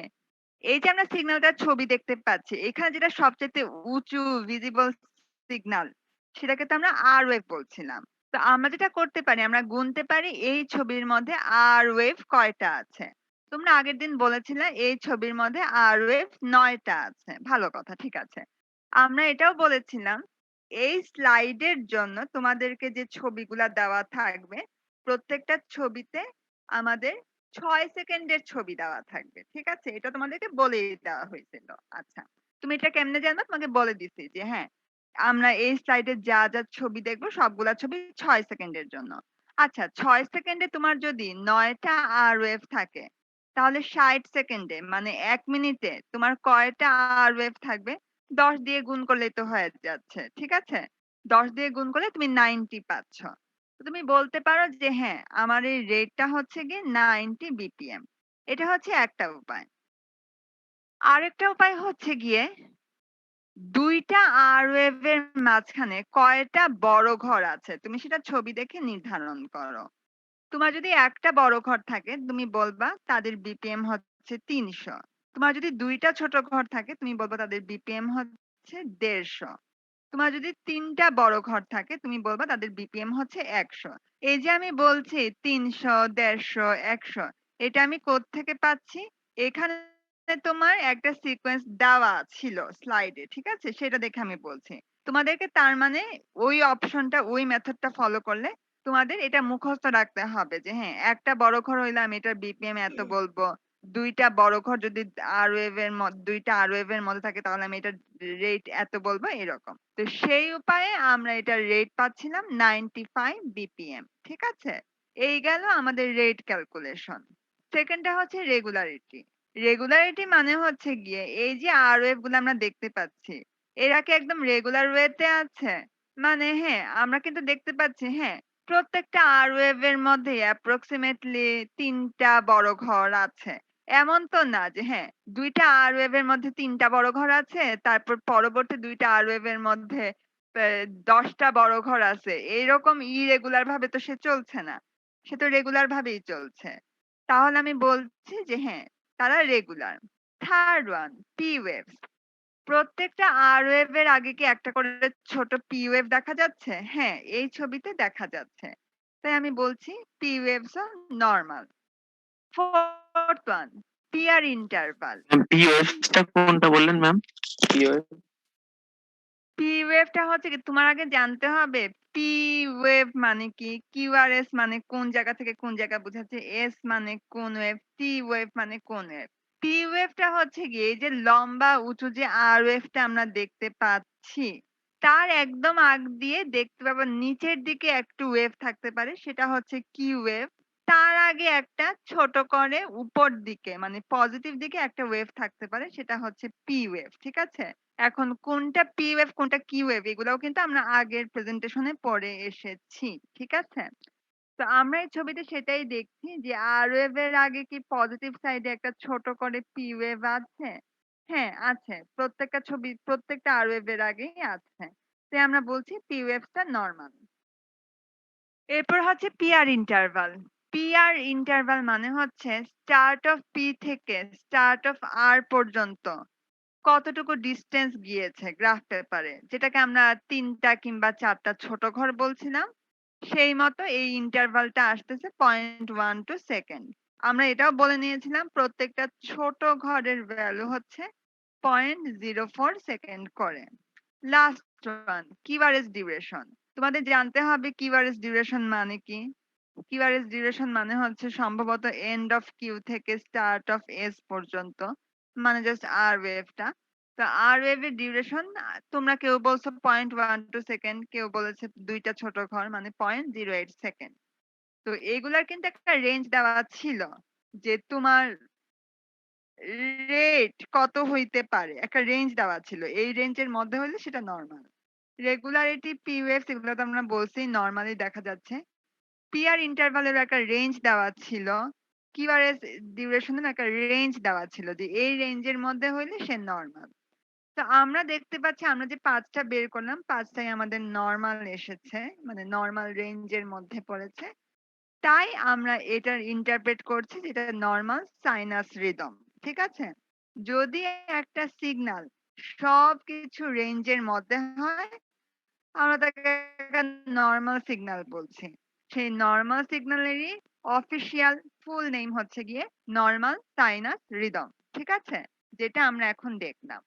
এই যে আমরা সিগন্যালটার ছবি দেখতে পাচ্ছি এখানে যেটা সবচেয়ে উঁচু ভিজিবল সিগন্যাল সেটাকে তো আমরা আর ওয়েভ বলছিলাম। তো আমরা যেটা করতে পারি আমরা গুনতে পারি এই ছবির মধ্যে আর ওয়েভ কয়টা আছে। তোমরা আগের দিন বলেছিলে এই ছবির মধ্যে আর ওয়েভ 9টা আছে। ভালো কথা, ঠিক আছে। আমরা এটাও বলেছিলাম এই স্লাইডের জন্য তোমাদেরকে যে ছবিগুলা দেওয়া থাকবে, প্রত্যেকটা ছবিতে আমাদের ৬ সেকেন্ডের ছবি দেওয়া থাকবে। ঠিক আছে? এটা তোমাদেরকে বলেই দেওয়া হয়েছিল। আচ্ছা। তুমি এটা কেমনে জানবা? তোমাকে বলে দিছি যে হ্যাঁ, আমরা এই স্লাইডে যা ছবি দেখব সবগুলা ছবি ৬ সেকেন্ডের জন্য। আচ্ছা ৬ সেকেন্ডে তোমার যদি ৯ টা আরওএফ থাকে, তাহলে ৬০ সেকেন্ডে মানে ১ মিনিটে তোমার কয়টা আরওএফ থাকবে? ১০ দিয়ে গুণ করলেই তো হয়ে যাচ্ছে। ঠিক আছে? ১০ দিয়ে গুণ করলে তুমি 90 পাচ্ছ। তো তুমি বলতে পারো যে হ্যাঁ, আমার এই রেটটা হচ্ছে গিয়ে 90 বিপিএম। এটা হচ্ছে একটা উপায়। আরেকটা উপায় হচ্ছে গিয়ে ২ টা আরওয়েভ এর মাঝখানে কয়টা বড় ঘর আছে? তুমি সেটা ছবি দেখে নির্ধারণ করো। তোমার যদি একটা বড় ঘর থাকে তুমি বলবা তাদের বিপিএম হচ্ছে ৩০০। তোমার যদি ২ টা ছোট ঘর থাকে তুমি বলবা তাদের বিপিএম হচ্ছে ১৫০। তোমার যদি ৩ টা বড় ঘর থাকে তুমি বলবা তাদের বিপিএম হচ্ছে ১০০। এই যে আমি বলছি ৩০০, ১৫০, ১০০ এটা আমি কোত্থেকে পাচ্ছি? এখানে তোমার একটা সিকোয়েন্স দেওয়া ছিল স্লাইডে। ঠিক আছে? সেটা দেখে আমি বলছি। তোমাদেরকে তার মানে ওই অপশনটা ওই মেথডটা ফলো করলে তোমাদের এটা মুখস্থ রাখতে হবে যে হ্যাঁ, একটা বড় ঘর হইলে আমি এটার বিপিএম এত বলবো। ২ টা বড় ঘর যদি ২ টা আরওয়েভ এর মধ্যে থাকে তাহলে আমি এটার রেট এত বলবো এরকম। তো সেই উপায়ে আমরা এটার রেট পাচ্ছিলাম 95 বিপিএম। ঠিক আছে? এই গেল আমাদের রেট ক্যালকুলেশন। সেকেন্ডটা হচ্ছে রেগুলারিটি। রেগুলারিটি মানে হচ্ছে গিয়ে এই যে আরওয়েভ গুলো আমরা দেখতে পাচ্ছি, এরা কি একদম রেগুলার ওয়েতে আছে? মানে হ্যাঁ, আমরা কিন্তু দেখতে পাচ্ছি হ্যাঁ, প্রত্যেকটা আরওয়েভ এর মধ্যে অ্যাপ্রক্সিমেটলি ৩ টা বড় ঘর আছে। এমন তো না যে হ্যাঁ, ২ টা আরওয়েভ এর মধ্যে ৩ টা বড় ঘর আছে, তারপর পরবর্তী ২ টা আরওয়েভ এর মধ্যে ১০ টা বড় ঘর আছে। এইরকম ইরেগুলার ভাবে তো সে চলছে না। সে তো রেগুলার ভাবেই চলছে। তাহলে আমি বলছি যে হ্যাঁ, তারা regular. Third one, P waves. প্রত্যেকটা আরওয়েভ এর আগে কি একটা করে ছোট পি ওয়েভ দেখা যাচ্ছে? হ্যাঁ, এই ছবিতে দেখা যাচ্ছে। তাই আমি বলছি পি ওয়েভস আর normal. Fourth one, PR interval. পিওএফটা কোনটা বললেন ম্যাম? পিওএফ পি ওয়েভটা হচ্ছে কি তোমার আগে জানতে হবে পি ওয়েভ মানে কি, কিউআরএস মানে কোন জায়গা থেকে কোন জায়গা বোঝাচ্ছে, এস মানে কোন ওয়েভ, টি ওয়েভ মানে কোন ওয়েভ। পি ওয়েভটা হচ্ছে কি এই যে লম্বা উঁচু যে আর ওয়েভটা আমরা দেখতে পাচ্ছি তার একদম আগ দিয়ে দেখতে পাবো নিচের দিকে একটু ওয়েভ থাকতে পারে, সেটা হচ্ছে কিউ ওয়েভ। তার আগে একটা ছোট করে উপর দিকে মানে পজিটিভ দিকে একটা ওয়েভ থাকতে পারে, সেটা হচ্ছে পি ওয়েভ। ঠিক আছে? এখন কোনটা পি ওয়েভ কোনটা কিউ ওয়েভ এগুলাও কিন্তু আমরা আগের প্রেজেন্টেশনে পড়ে এসেছি। ঠিক আছে? তো আমরা এই ছবিতে সেটাই দেখছি যে আর ওয়েভ এর আগে কি পজিটিভ সাইডে একটা ছোট করে পি ওয়েভ আছে? হ্যাঁ আছে, প্রত্যেকটা আর ওয়েভ এর আগেই আছে। তাই আমরা বলছি পি ওয়েভটা নরমাল। এরপর হচ্ছে পিআর ইন্টারভাল। পিআর ইন্টারভাল মানে হচ্ছে স্টার্ট অফ পি থেকে স্টার্ট অফ আর পর্যন্ত কতটুকু ডিস্টেন্স গিয়েছে গ্রাফ পেপারে, যেটাকে আমরা ৩ টা কিংবা ৪ টা ছোট ঘর বলছিলাম। সেই মতো এই ইন্টারভালটা আসতেছে 0.12 সেকেন্ড। আমরা এটাও বলে নিয়েছিলাম প্রত্যেকটা ছোট ঘরের ভ্যালু হচ্ছে 0.04 সেকেন্ড করে। Last one, QRS duration. তোমাদের জানতে হবে কিউআরএস ডিউরেশন মানে কি। কিউআরএস ডিউরেশন মানে হচ্ছে সম্ভবত এন্ড অফ কিউ থেকে স্টার্ট অফ এস পর্যন্ত, মানে জাস্ট আর ওয়েভটা। তো আর ওয়েভের ডিউরেশন তোমরা কেউ বলছো 0.12 সেকেন্ড, কেউ বলেছে ২ টা ছোট ঘর মানে 0.08 সেকেন্ড। তো এগুলার কিন্তু একটা রেঞ্জ দেওয়া ছিল যে তোমার রেট কত হইতে পারে, একটা রেঞ্জ দেওয়া ছিল। এই রেঞ্জের মধ্যে হলে সেটা নরমাল। রেগুলারিটি, পি ওয়েভস এগুলো তো আমরা বলছি নরমালি দেখা যাচ্ছে। পিআর ইন্টারভালের একটা রেঞ্জ দেওয়া ছিল। কিউআরএস ডিউরেশনের একটা রেঞ্জ দেওয়া ছিল যে এই রেঞ্জের মধ্যে হইলে সে নরমাল। তো আমরা দেখতে পাচ্ছি আমরা যে ৫ টা বের করলাম ৫ টাই আমাদের নরমাল এসেছে, মানে নরমাল রেঞ্জের মধ্যে পড়েছে। তাই আমরা এটার ইন্টারপ্রেট করছি যেটা নরমাল সাইনাস রিদম। ঠিক আছে? যদি একটা সিগন্যাল সবকিছু রেঞ্জের মধ্যে হয় আমরা তাকে একটা নরমাল সিগন্যাল বলছি। সেই নরমাল সিগন্যালেরই অফিসিয়াল ফুল নেম হচ্ছে গিয়ে নরমাল সাইনাস রিদম। ঠিক আছে? যেটা আমরা এখন দেখলাম।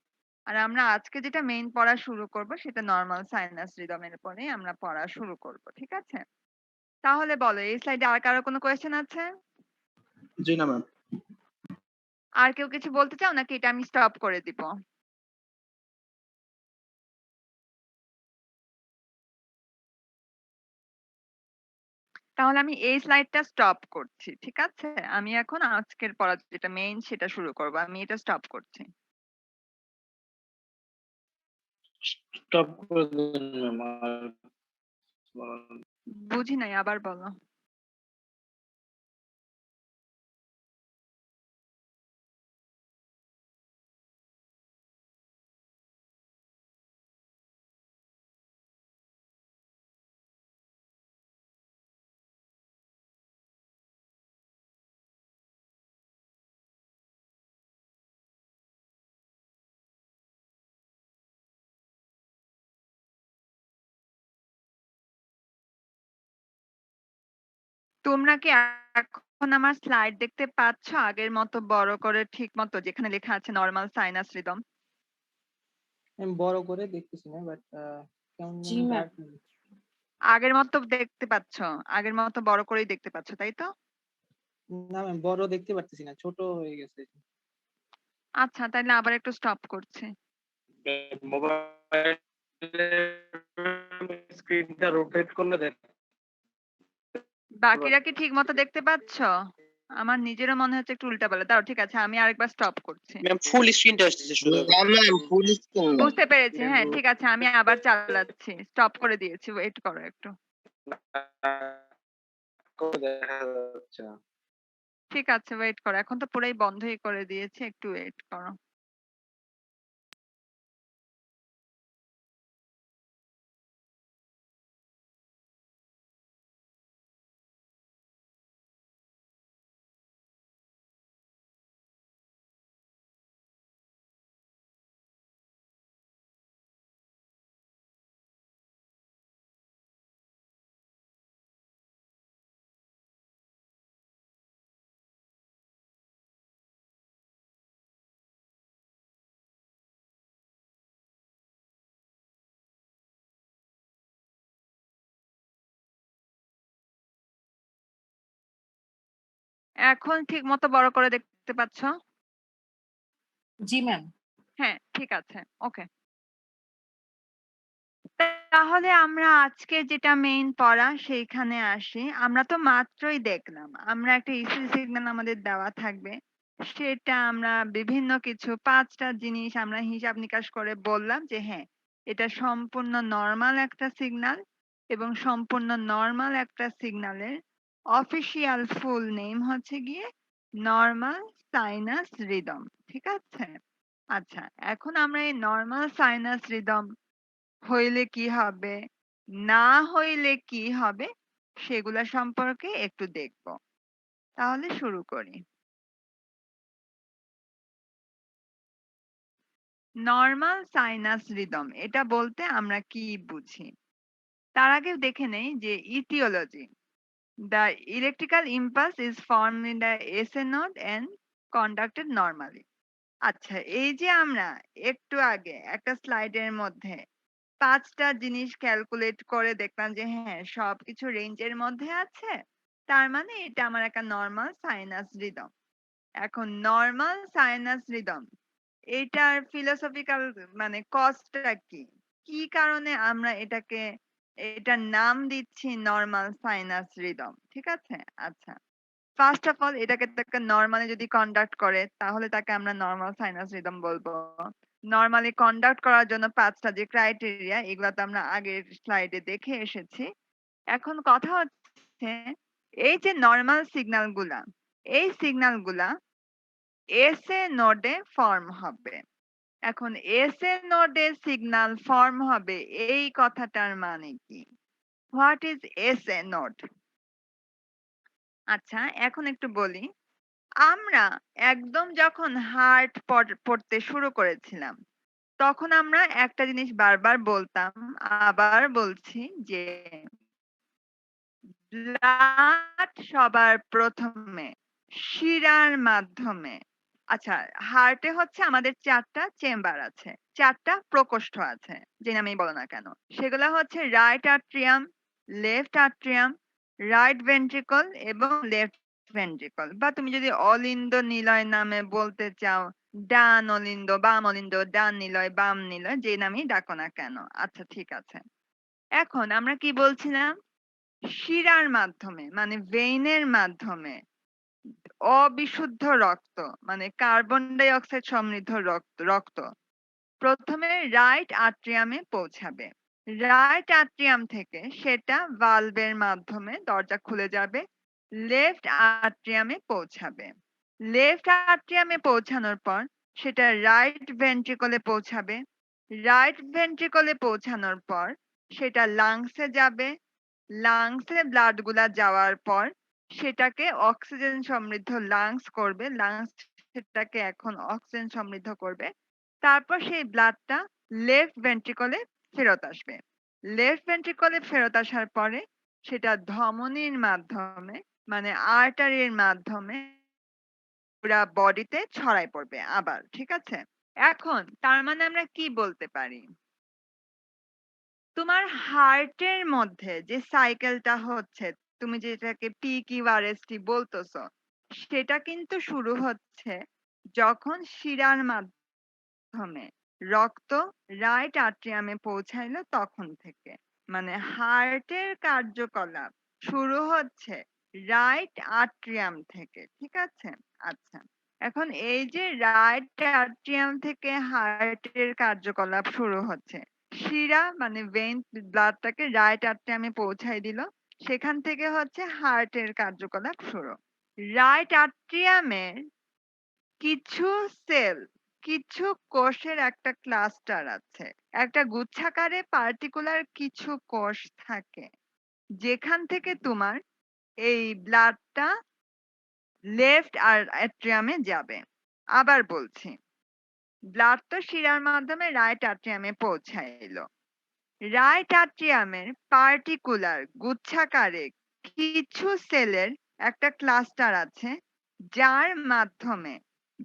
আর আমরা আজকে যেটা মেইন পড়া শুরু করব সেটা নরমাল সাইনাস রিদমের পরেই আমরা পড়া শুরু করব। ঠিক আছে? তাহলে বলো এই স্লাইডে আর কারো কোনো কোয়েশ্চেন আছে? জি না ম্যাম। আর কেউ কিছু বলতে চাও নাকি এটা আমি স্টপ করে দিব? তাহলে আমি এই স্লাইডটা স্টপ করছি। ঠিক আছে? আমি এখন আজকের পড়া যেটা মেইন সেটা শুরু করব। আমি এটা স্টপ করছি। স্টপ করে দেন ম্যাম আর বুঝি নাই, আবার বলো। তোমরা কি এখন আমার স্লাইড দেখতে পাচ্ছ? আগের মতো বড় করে ঠিক মতো যেখানে লেখা আছে নরমাল সাইনাস রিদম? আমি বড় করে দেখতেছি না বাট কেমন জি যেন ম্যাম। ডার্ক আগের মতো দেখতে পাচ্ছ? আগের মতো বড় করেই দেখতে পাচ্ছ, তাই তো? না ম্যাম, বড় দেখতে পারতেছি না, ছোট হয়ে গেছে। আচ্ছা, তাইলে আবার একটু স্টপ করছি। মোবাইলের স্ক্রিনটা রোটেট করলে দেখ বাকিরা কি ঠিক মতো দেখতে পাচ্ছ? আমার নিজেরও মনে হচ্ছে একটু উল্টাপাল্টা। দাঁড়াও, ঠিক আছে, আমি আরেকবার স্টপ করছি। ম্যাম ফুল স্ক্রিনটা আসতেছে শুধু। বুঝতে পেরেছি, হ্যাঁ ঠিক আছে, আমি আবার চালাচ্ছি। স্টপ করে দিয়েছি, ওয়েট করো একটু। দেখা যাচ্ছে না। ঠিক আছে, ওয়েট করো। এখন তো পুরাই বন্ধই করে দিয়েছি, একটু ওয়েট করো। এখন ঠিক মতো বড় করে দেখতে পাচ্ছ? জি ম্যাম। হ্যাঁ, ঠিক আছে, ওকে। তাহলে আমরা আজকে যেটা মেইন পড়া সেইখানে আসি। আমরা তো মাত্রই দেখলাম আমরা একটা ইসি সিগন্যাল আমাদের দেওয়া থাকবে, সেটা আমরা বিভিন্ন কিছু 5টা জিনিস আমরা হিসাব নিকাশ করে বললাম যে হ্যাঁ, এটা সম্পূর্ণ নরমাল একটা সিগন্যাল এবং সম্পূর্ণ নরমাল একটা সিগন্যালের অফিসিয়াল ফুল নেম হচ্ছে গিয়ে নরমাল সাইনাস রিদম। ঠিক আছে? আচ্ছা, এখন আমরা এই নরমাল সাইনাস রিদম হইলে কি হবে, না হইলে কি হবে, সেগুলা সম্পর্কে একটু দেখব। তাহলে শুরু করি। নরমাল সাইনাস রিদম এটা বলতে আমরা কি বুঝি? তার আগে দেখে নেই যে aetiology. The electrical impulse is formed in the SA node and conducted normally. আচ্ছা, এই যে আমরা একটু আগে একটা স্লাইডের মধ্যে 5টা জিনিস ক্যালকুলেট করে দেখলাম যে হ্যাঁ, সবকিছু রেঞ্জের মধ্যে আছে। তার মানে এটা আমার একটা নরমাল সাইনাস রিদম। এখন নরমাল সাইনাস রিদম এটার ফিলোসফিক্যাল মানে কজটা কি? কি কারণে আমরা এটার নাম দিচ্ছি নরমাল সাইনাস রিদম? ঠিক আছে? আচ্ছা। ফার্স্ট অফ অল এটাকে তাকে নরমালি যদি কন্ডাক্ট করে তাহলে তাকে আমরা নরমাল সাইনাস রিদম বলবো। নরমালি কন্ডাক্ট করার জন্য 5টা যে ক্রাইটেরিয়া এগুলা তো আমরা আগের স্লাইডে দেখে এসেছি। এখন কথা হচ্ছে এই যে নরমাল সিগন্যাল গুলা, এই সিগন্যাল গুলা এসএ নোডে ফর্ম হবে। এখন এসএ নোডে সিগন্যাল ফর্ম হবে এই কথাটার মানে কি? What is SA node? আচ্ছা, এখন একটু বলি। আমরা একদম যখন হার্ট পড়তে শুরু করেছিলাম তখন আমরা একটা জিনিস বারবার বলতাম, আবার বলছি যে ব্লাড সবার প্রথমে শিরার মাধ্যমে আচ্ছা, হার্টে হচ্ছে আমাদের ৪ টা চেম্বার আছে। ৪ টা প্রকোষ্ঠ আছে। যে নামেই বলো না কেন। সেগুলা হচ্ছে right atrium, left atrium, right ventricle এবং লেফট ভেন্ট্রিকল। বা তুমি যদি অলিন্দ নিলয় নামে বলতে চাও, ডান অলিন্দ, বাম অলিন্দ, ডান নিলয়, বাম নিলয় যে নামেই ডাকো না কেন। আচ্ছা ঠিক আছে। এখন আমরা কি বলছিলাম? শিরার মাধ্যমে মানে ভেইনের মাধ্যমে অবিশুদ্ধ রক্ত মানে কার্বন ডাই অক্সাইড সমৃদ্ধ রক্ত প্রথমে রাইট আট্রিয়ামে পৌঁছাবে। রাইট আট্রিয়াম থেকে সেটা ভালভের মাধ্যমে দরজা খুলে যাবে, লেফট আট্রিয়ামে পৌঁছাবে। লেফট আট্রিয়ামে পৌঁছানোর পর সেটা রাইট ভেন্ট্রিকলে পৌঁছাবে। রাইট ভেন্ট্রিকলে পৌঁছানোর পর সেটা লাংসে যাবে। লাংসে ব্লাড গুলা যাওয়ার পর সেটাকে অক্সিজেন সমৃদ্ধ লাংস করবে। লাংস সেটাকে এখন অক্সিজেন সমৃদ্ধ করবে। তারপর সেই ব্লাডটা লেফট ভেন্ট্রিকলে ফেরত আসবে। লেফট ভেন্ট্রিকলে ফেরত আসার পরে সেটা ধমনীর মাধ্যমে মানে আর্টারির মাধ্যমে পুরা বডিতে ছড়ায় পড়বে আবার। ঠিক আছে? এখন তার মানে আমরা কি বলতে পারি? তোমার হার্টের মধ্যে যে সাইকেলটা হচ্ছে, তুমি যেটাকে PQRST বলতেছো, সেটা কিন্তু শুরু হচ্ছে যখন শিরার মাধ্যমে রক্ত রাইট আট্রিয়ামে পৌঁছাইলো তখন থেকে। মানে হার্টের কার্যকলাপ শুরু হচ্ছে রাইট আট্রিয়াম থেকে। ঠিক আছে? আচ্ছা। এখন এই যে রাইট আট্রিয়াম থেকে হার্টের কার্যকলাপ শুরু হচ্ছে, শিরা মানে ভেইন ব্লাডটাকে রাইট আট্রিয়ামে পৌঁছাই দিল, সেখান থেকে হচ্ছে হার্টের কার্যকলাপ শুরু। রাইট আট্রিয়ামের কিছু সেল কিছু কোষের একটা ক্লাস্টার আছে, একটা গুচ্ছাকারে পার্টিকুলার কিছু কোষ থাকে যেখান থেকে তোমার এই ব্লাডটা লেফট আর অ্যাট্রিয়ামে যাবে। আবার বলছি, ব্লাড তো শিরার মাধ্যমে রাইট আট্রিয়ামে পৌঁছাইলো। রাইট আট্রিয়ামের পার্টিকুলার গুচ্ছাকারে কিছু সেলের একটা ক্লাস্টার আছে যার মাধ্যমে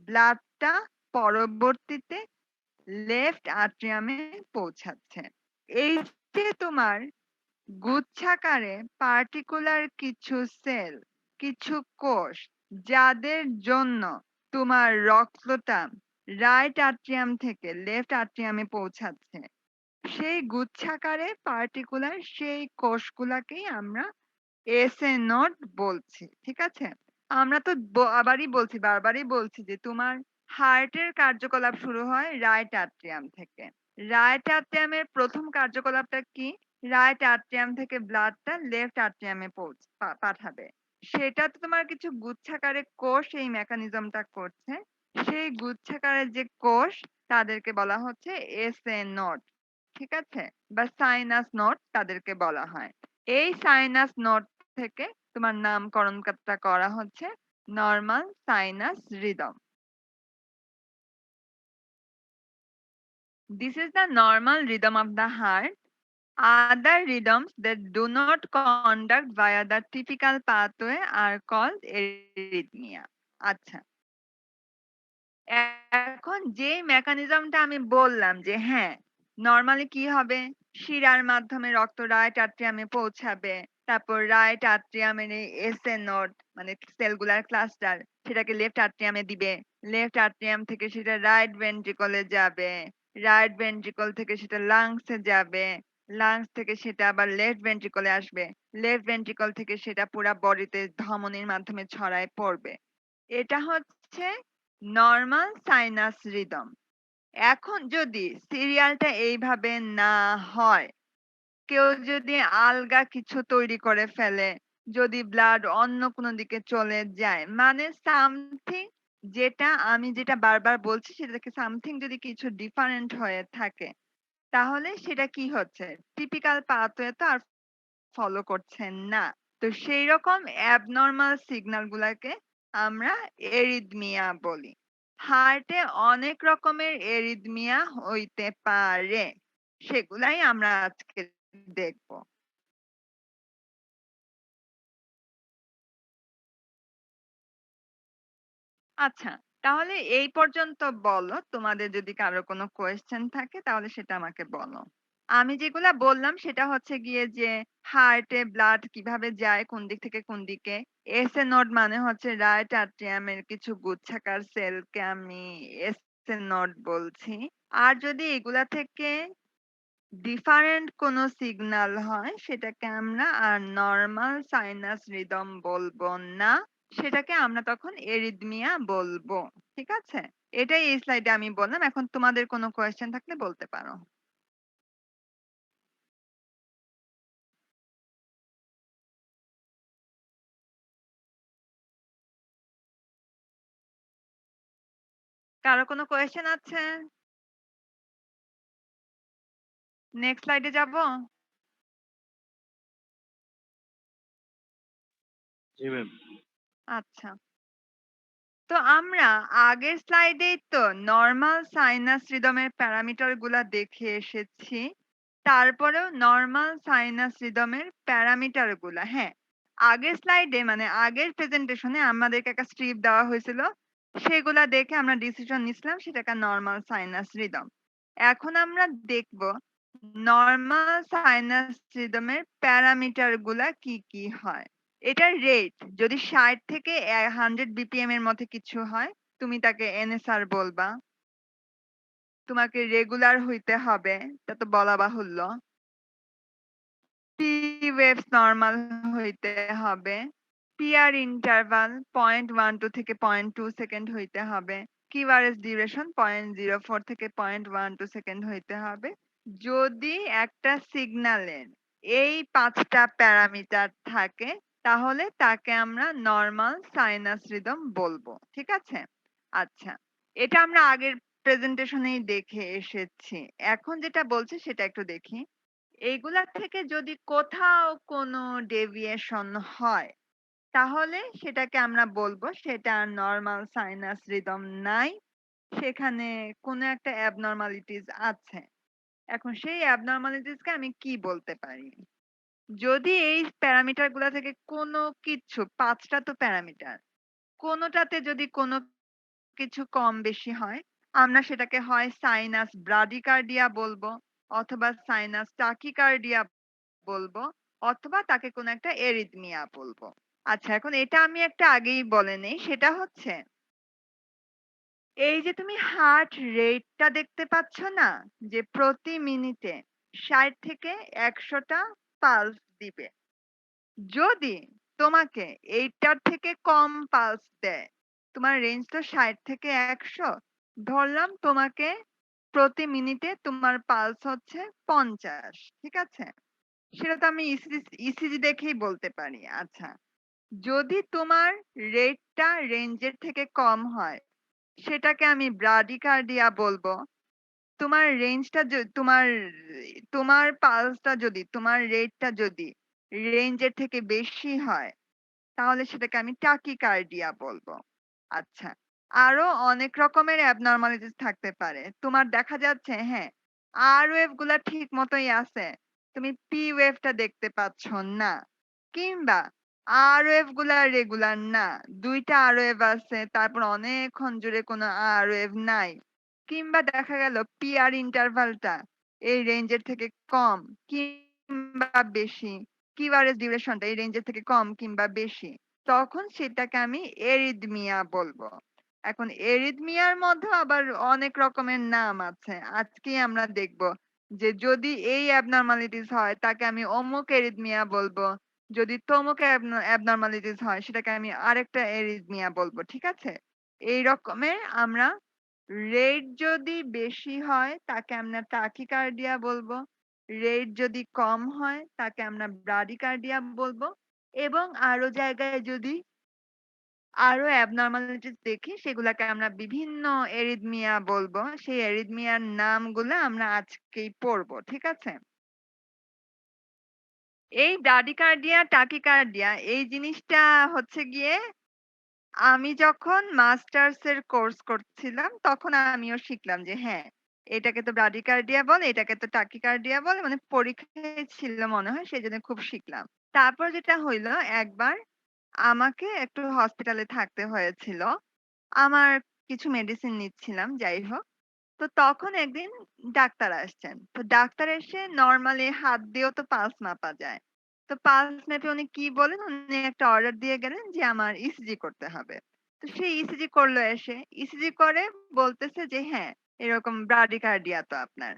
ব্লাডটা পরবর্তীতে লেফট আট্রিয়ামে পৌঁছাচ্ছে। এই যে তোমার গুচ্ছাকারে পার্টিকুলার কিছু সেল কিছু কোষ যাদের জন্য তোমার রক্তটা রাইট আট্রিয়াম থেকে লেফট আট্রিয়ামে পৌঁছাচ্ছে, সেই গুচ্ছাকারে পার্টিকুলার সেই কোষগুলাকেই আমরা এসএ নোড বলছি। ঠিক আছে? আমরা তো বারবারই বলছি যে তোমার হার্টের কার্যকলাপ শুরু হয় রাইট আট্রিয়াম থেকে। রাইট আট্রিয়ামের প্রথম কার্যকলাপটা কি? রাইট আট্রিয়াম থেকে ব্লাডটা লেফট আট্রিয়ামে পাঠাবে। সেটা তো তোমার কিছু গুচ্ছাকারে কোষ এই মেকানিজমটা করছে। সেই গুচ্ছাকারের যে কোষ তাদেরকে বলা হচ্ছে এসএ নোড। ঠিক আছে? বা সাইনাস নোড তাদেরকে বলা হয়। এই সাইনাস নোড থেকে তোমার নামকরণটা করা হচ্ছে normal sinus rhythm. This is the normal rhythm of the heart. Other rhythms that do not conduct via the typical pathway are called arrhythmia. আচ্ছা, এখন যে মেকানিজমটা আমি বললাম যে হ্যাঁ নরমালি কি হবে, শিরার মাধ্যমে রক্ত রাইট আট্রিয়ামে পৌঁছাবে, তারপর রাইট আট্রিয়ামের এই এসএ নোড মানে সেলগুলার ক্লাস্টার সেটাকে লেফট আট্রিয়ামে দিবে, লেফট আট্রিয়াম থেকে সেটা রাইট ভেন্ট্রিকলে যাবে, রাইট ভেন্ট্রিকল থেকে সেটা লাংসে যাবে, লাংস থেকে সেটা আবার লেফট ভেন্ট্রিকলে আসবে, লেফট ভেন্ট্রিকল থেকে সেটা পুরা বডিতে ধমনীর মাধ্যমে ছড়ায় পড়বে। এটা হচ্ছে নরমাল সাইনাস রিদম। এখন যদি সিরিয়ালটা এইভাবে না হয়, কেউ যদি আলগা কিছু তৈরি করে ফেলে, যদি ব্লাড অন্য কোনো দিকে চলে যায়, মানে সামথিং যেটা বারবার বলছি সেটা থেকে সামথিং যদি কিছু ডিফারেন্ট হয়ে থাকে, তাহলে সেটা কি হচ্ছে? টিপিক্যাল পাথওয়ে তো আর ফলো করছেন না। তো সেই রকম অ্যাবনরমাল সিগন্যাল গুলাকে আমরা এরিথমিয়া বলি। হার্টে অনেক রকমের এরিথমিয়া হইতে পারে, সেগুলাই আমরা আজকে দেখব। আচ্ছা, তাহলে এই পর্যন্ত বলো। তোমাদের যদি কারো কোনো কোয়েশ্চেন থাকে তাহলে সেটা আমাকে বলো। আমি যেগুলা বললাম সেটা হচ্ছে গিয়ে যে হার্টে ব্লাড কিভাবে যায়, কোন দিক থেকে কোন দিকে। এসএ নোড মানে হচ্ছে রাইট আর্ট্রিয়ামের কিছু গুচ্ছাকার সেলকে আমি এসএ নোড বলছি। আর যদি এগুলা থেকে ডিফারেন্ট কোনো সিগন্যাল হয় সেটাকে আমরা আর নরমাল সাইনাস রিদম বলবো না, সেটাকে আমরা তখন এরিথমিয়া বলবো। ঠিক আছে? এটাই এই স্লাইডে আমি বললাম। এখন তোমাদের কোনো কোয়েশ্চেন থাকলে বলতে পারো। কারো কোনো কোয়েশ্চেন আছে? নেক্সট স্লাইডে যাব? জি ম্যাম। আচ্ছা। তো আমরা আগের স্লাইডেই তো নরমাল সাইনাস রিদমের প্যারামিটার গুলা দেখে এসেছি। তারপরেও নরমাল সাইনাস রিদমের প্যারামিটার গুলা, হ্যাঁ, আগের স্লাইডে মানে আগের প্রেজেন্টেশনে আমাদেরকে একটা স্ট্রিপ দেওয়া হয়েছিল, সেগুলা দেখে আমরা ডিসিশন নিছিলাম সেটাকে নরমাল সাইনাস রিদম। এখন আমরা দেখব নরমাল সাইনাস রিদমের প্যারামিটার গুলা কি কি হয়। এটার রেট যদি 60 থেকে 100 বিপিএম এর মধ্যে কিছু হয়, তুমি তাকে এনএসআর বলবা। তোমাকে রেগুলার হইতে হবে, তা তো বলা বাহুল্য। পি ওয়েভস নরমাল হইতে হবে। পিআর ইন্টারভাল 0.12 থেকে 0.2 সেকেন্ড হইতে হবে। কিউআরএস ডিউরেশন 0.04 থেকে 0.12 সেকেন্ড হইতে হবে। যদি একটা সিগন্যালের এই 5টা প্যারামিটার থাকে তাহলে তাকে আমরা নরমাল সাইনাস রিদম বলবো। ঠিক আছে? আচ্ছা, এটা আমরা আগের প্রেজেন্টেশনেই দেখে এসেছি। এখন যেটা বলছি সেটা একটু দেখি। এইগুলা থেকে যদি কোথাও কোনো ডেভিয়েশন হয় তাহলে সেটাকে আমরা বলবো সেটা নরমাল সাইনাস রিদম নাই, সেখানে কোনো একটা অ্যাবনরমালিটিস আছে। এখন সেই অ্যাবনরমালিটিসকে আমি কি বলতে পারি? যদি এই প্যারামিটার গুলা থেকে কোনো কিছু, 5টা তো প্যারামিটার, কোনোটাতে যদি কোনো কিছু কম বেশি হয়, আমরা সেটাকে হয় সাইনাস ব্রাডিকার্ডিয়া বলবো, অথবা সাইনাস টাকিকার্ডিয়া বলবো, অথবা তাকে কোনো একটা এরিথমিয়া বলবো। আচ্ছা, এখন এটা আমি একটা আগেই বলে নেই, সেটা হচ্ছে এই যে তুমি হার্ট রেটটা দেখতে পাচ্ছ না, যে প্রতি মিনিটে 60 থেকে 100টা পালস দিবে। যদি তোমাকে এইটার থেকে কম পালস দেয়, তোমার রেঞ্জ তো 60 থেকে 100, ধরলাম তোমাকে প্রতি মিনিটে তোমার পালস হচ্ছে 50, ঠিক আছে? সেটা তো আমি ইসিজি দেখেই বলতে পারি। আচ্ছা, যদি তোমার রেটটা রেঞ্জের থেকে কম হয় সেটাকে আমি ব্রাডিকার্ডিয়া বলবো। তোমার রেঞ্জটা তোমার তোমার পালসটা যদি, তোমার রেটটা যদি রেঞ্জের থেকে বেশি হয় তাহলে সেটাকে আমি টাকিকার্ডিয়া বলবো। আচ্ছা, আরো অনেক রকমের অ্যাবনরমালিটিস থাকতে পারে। তোমার দেখা যাচ্ছে হ্যাঁ আর ওয়েভ গুলা ঠিক মতোই আছে, তুমি পি ওয়েভটা দেখতে পাচ্ছ না, কিংবা আর ওয়েভ গুলা রেগুলার না, 2টা আর ওয়েভ আছে তারপর অনেকক্ষণ জুড়ে কোনো আর ওয়েভ নাই, কিংবা দেখা গেল পিআর ইন্টারভালটা এই রেঞ্জের থেকে কম কিংবা বেশি, কিউআরএস ডিউরেশনটা এই রেঞ্জের থেকে কম কিংবা বেশি, তখন সেটাকে আমি এরিথমিয়া বলবো। এখন এরিথমিয়ার মধ্যে আবার অনেক রকমের নাম আছে। আজকেই আমরা দেখব যে যদি এই অ্যাবনরমালিটিস হয় তাকে আমি অমুক এরিথমিয়া বলবো, যদি তমুক অ্যাবনরমালিটিস হয় সেটাকে আমি আরেকটা এরিথমিয়া বলবো। ঠিক আছে? এই রকমের আমরা রেট যদি বেশি হয় তাকে আমরা টাকিকার্ডিয়া বলবো, রেট যদি কম হয় তাকে আমরা ব্রাডিকার্ডিয়া বলবো, এবং আরো জায়গায় যদি আরো অ্যাবনরমালিটিস দেখি সেগুলাকে আমরা বিভিন্ন এরিথমিয়া বলবো। সেই এরিথমিয়ার নামগুলো আমরা আজকেই পড়বো। ঠিক আছে? এই ব্রাডিকার্ডিয়া টাকিকার্ডিয়া এই জিনিসটা হচ্ছে গিয়ে আমি যখন মাস্টার্স এর কোর্স করছিলাম তখন আমিও শিখলাম যে হ্যাঁ, এটাকে তো ব্রাডিকার্ডিয়া বলে, এটাকে তো টাকিকার্ডিয়া বলে, মানে পরীক্ষায় ছিল মনে হয় সেজন্য খুব শিখলাম। তারপর যেটা হইলো, একবার আমাকে একটু হসপিটালে থাকতে হয়েছিল। আমার কিছু মেডিসিন নিচ্ছিলাম, যাই হোক। তো তখন একদিন ডাক্তার আসছেন। তো ডাক্তার এসে নরমালি হাত দিয়েও তো পালস মাপা যায়। তো পালস মেপে উনি কি বললেন? উনি একটা অর্ডার দিয়ে গেলেন যে আমার ইসিজি করতে হবে। তো সে ইসিজি করলো এসে। ইসিজি করে বলতেছে যে হ্যাঁ, এরকম ব্রাডিকার্ডিয়া তো আপনার।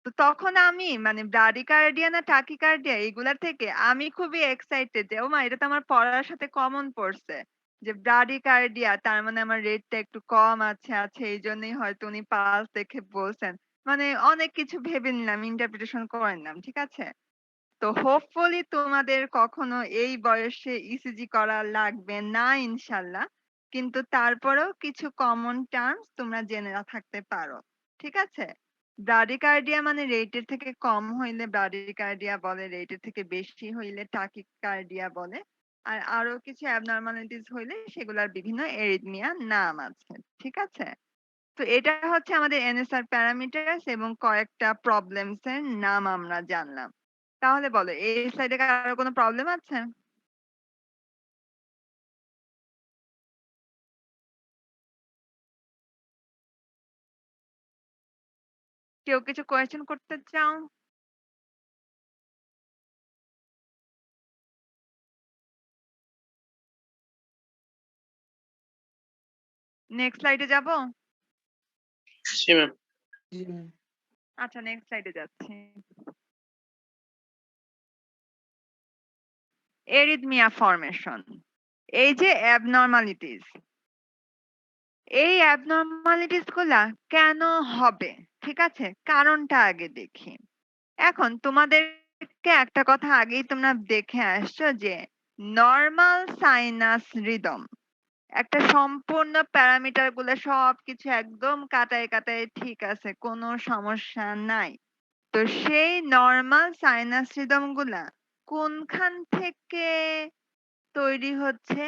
তো তখন আমি মানে ব্রাডিকার্ডিয়া না টাকিকার্ডিয়া এগুলার থেকে আমি খুবই এক্সাইটেড যে ওমা এটা তো আমার পড়ার সাথে কমন পড়ছে। যে ব্রাডিকার্ডিয়া তার মানে আমার রেটটা একটু কম আছে এইজন্যই হয়তো উনি পালস দেখে বলছেন। মানে অনেক কিছু ভেবে নিলাম, ইন্টারপ্রিটেশন করে নিলাম। ঠিক আছে? তো হোপফুলি তোমাদের কখনো এই বয়সে ইসিজি করা লাগবে না ইনশাল্লাহ। কিন্তু তারপরেও কিছু কমন টার্মস তোমরা জেনে থাকতে পারো। ঠিক আছে? ব্রাডিকার্ডিয়া মানে রেটের থেকে কম হইলে ব্রাডিকার্ডিয়া বলে, রেটের থেকে বেশি হইলে টাকিকার্ডিয়া বলে। আর আরো কিছু অ্যাবনরমালিটিস হইলে সেগুলার বিভিন্ন এরিথমিয়া নাম আছে। ঠিক আছে? তো এটা হচ্ছে আমাদের এনএসআর প্যারামিটারস এবং কয়েকটা প্রবলেমস এর নাম আমরা জানলাম। তাহলে বলো এই স্লাইডে কারো কোনো প্রবলেম আছে? কেউ কিছু কোয়েশ্চেন করতে চাও? নেক্সট স্লাইডে যাব? জি ম্যাম। জি ম্যাম। আচ্ছা নেক্সট স্লাইডে যাচ্ছি। Arrhythmia formation. এই যে অ্যাবনরমালিটিস, এই অ্যাবনরমালিটিস গুলা কেন হবে? ঠিক আছে? কারণটা আগে দেখি। এখন তোমাদেরকে একটা কথা আগেই তোমরা দেখে আসছো যে নরমাল সাইনাস রিদম একটা সম্পূর্ণ প্যারামিটার গুলো সবকিছু একদম কাটায় কাটায় ঠিক আছে, কোনো সমস্যা নাই। তো সেই নরমাল সাইনাস রিদম গুলা কোনখান থেকে তৈরি হচ্ছে?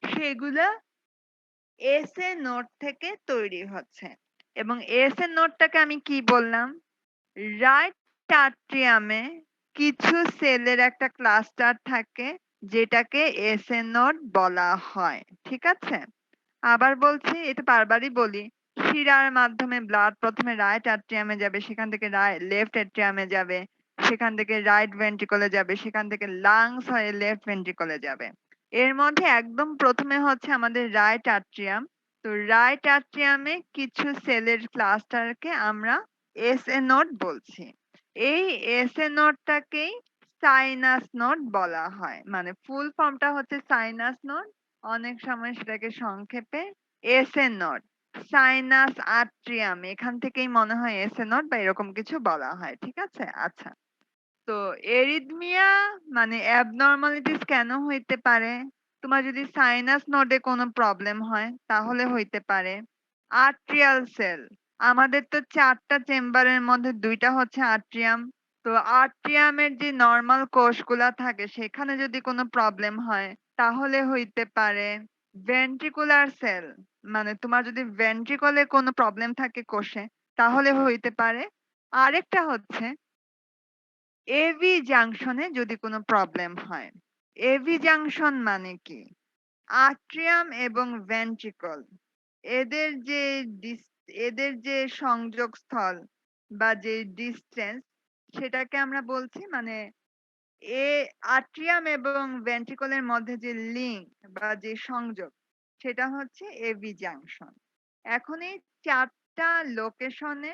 সেগুলা এস এ নোট থেকে তৈরি হচ্ছে। এবং এস এ নোটটাকে আমি কি বললাম? রাইট আট্রিয়ামে কিছু সেলের একটা ক্লাস্টার থাকে যেটাকে এস এ নোট বলা হয়। ঠিক আছে? আবার বলছি, এটা বারবারই বলি, শিরার মাধ্যমে ব্লাড প্রথমে রাইট আট্রিয়ামে যাবে, সেখান থেকে লেফট অ্যাট্রিয়ামে যাবে, সেখান থেকে রাইট ভেন্ট্রিকলে যাবে, সেখান থেকে লাংস হয়ে লেফট ভেন্ট্রিকলে যাবে। এর মধ্যে একদম প্রথমে হচ্ছে আমাদের রাইট আট্রিয়াম। তো রাইট আট্রিয়ামে কিছু সেলের ক্লাস্টারকে আমরা এস এ নোড বলছি। এই এস এ নোডটাকেই সাইনাস নোড বলা হয়। মানে ফুল ফর্মটা হচ্ছে সাইনাস নোড, অনেক সময় সেটাকে সংক্ষেপে এস এ নোড, সাইনাস আট্রিয়াম, এখান থেকেই মনে হয় এস এ নোড বা এরকম কিছু বলা হয়। ঠিক আছে? আচ্ছা, তো এরিথমিয়া মানে অ্যাবনরমালিটিস কেন হইতে পারে? তোমার যদি সাইনাস নোডে কোনো প্রবলেম হয় তাহলে হইতে পারে। আর্ট্রিয়াল সেল, আমাদের তো 4টা চেম্বারের মধ্যে 2টা হচ্ছে আর্ট্রিয়াম। তো আর্ট্রিয়ামের যে নরমাল কোষগুলা থাকে সেখানে যদি কোনো প্রবলেম হয় তাহলে হইতে পারে। ভেন্ট্রিকুলার সেল, মানে তোমার যদি ভেন্ট্রিকলে কোনো প্রবলেম থাকে কোষে তাহলে হইতে পারে। আরেকটা হচ্ছে এভি জাংশনে যদি কোনো প্রবলেম হয়। এভি জাংশন মানে কি? আট্রিয়াম এবং ভেন্ট্রিকল এদের যে সংযোগস্থল বা যে ডিসটেন্স সেটাকে আমরা বলছি মানে আট্রিয়াম এবং ভেন্ট্রিকলের মধ্যে যে লিংক বা যে সংযোগ সেটা হচ্ছে এভি জাংশন। এখন এই 4টা লোকেশনে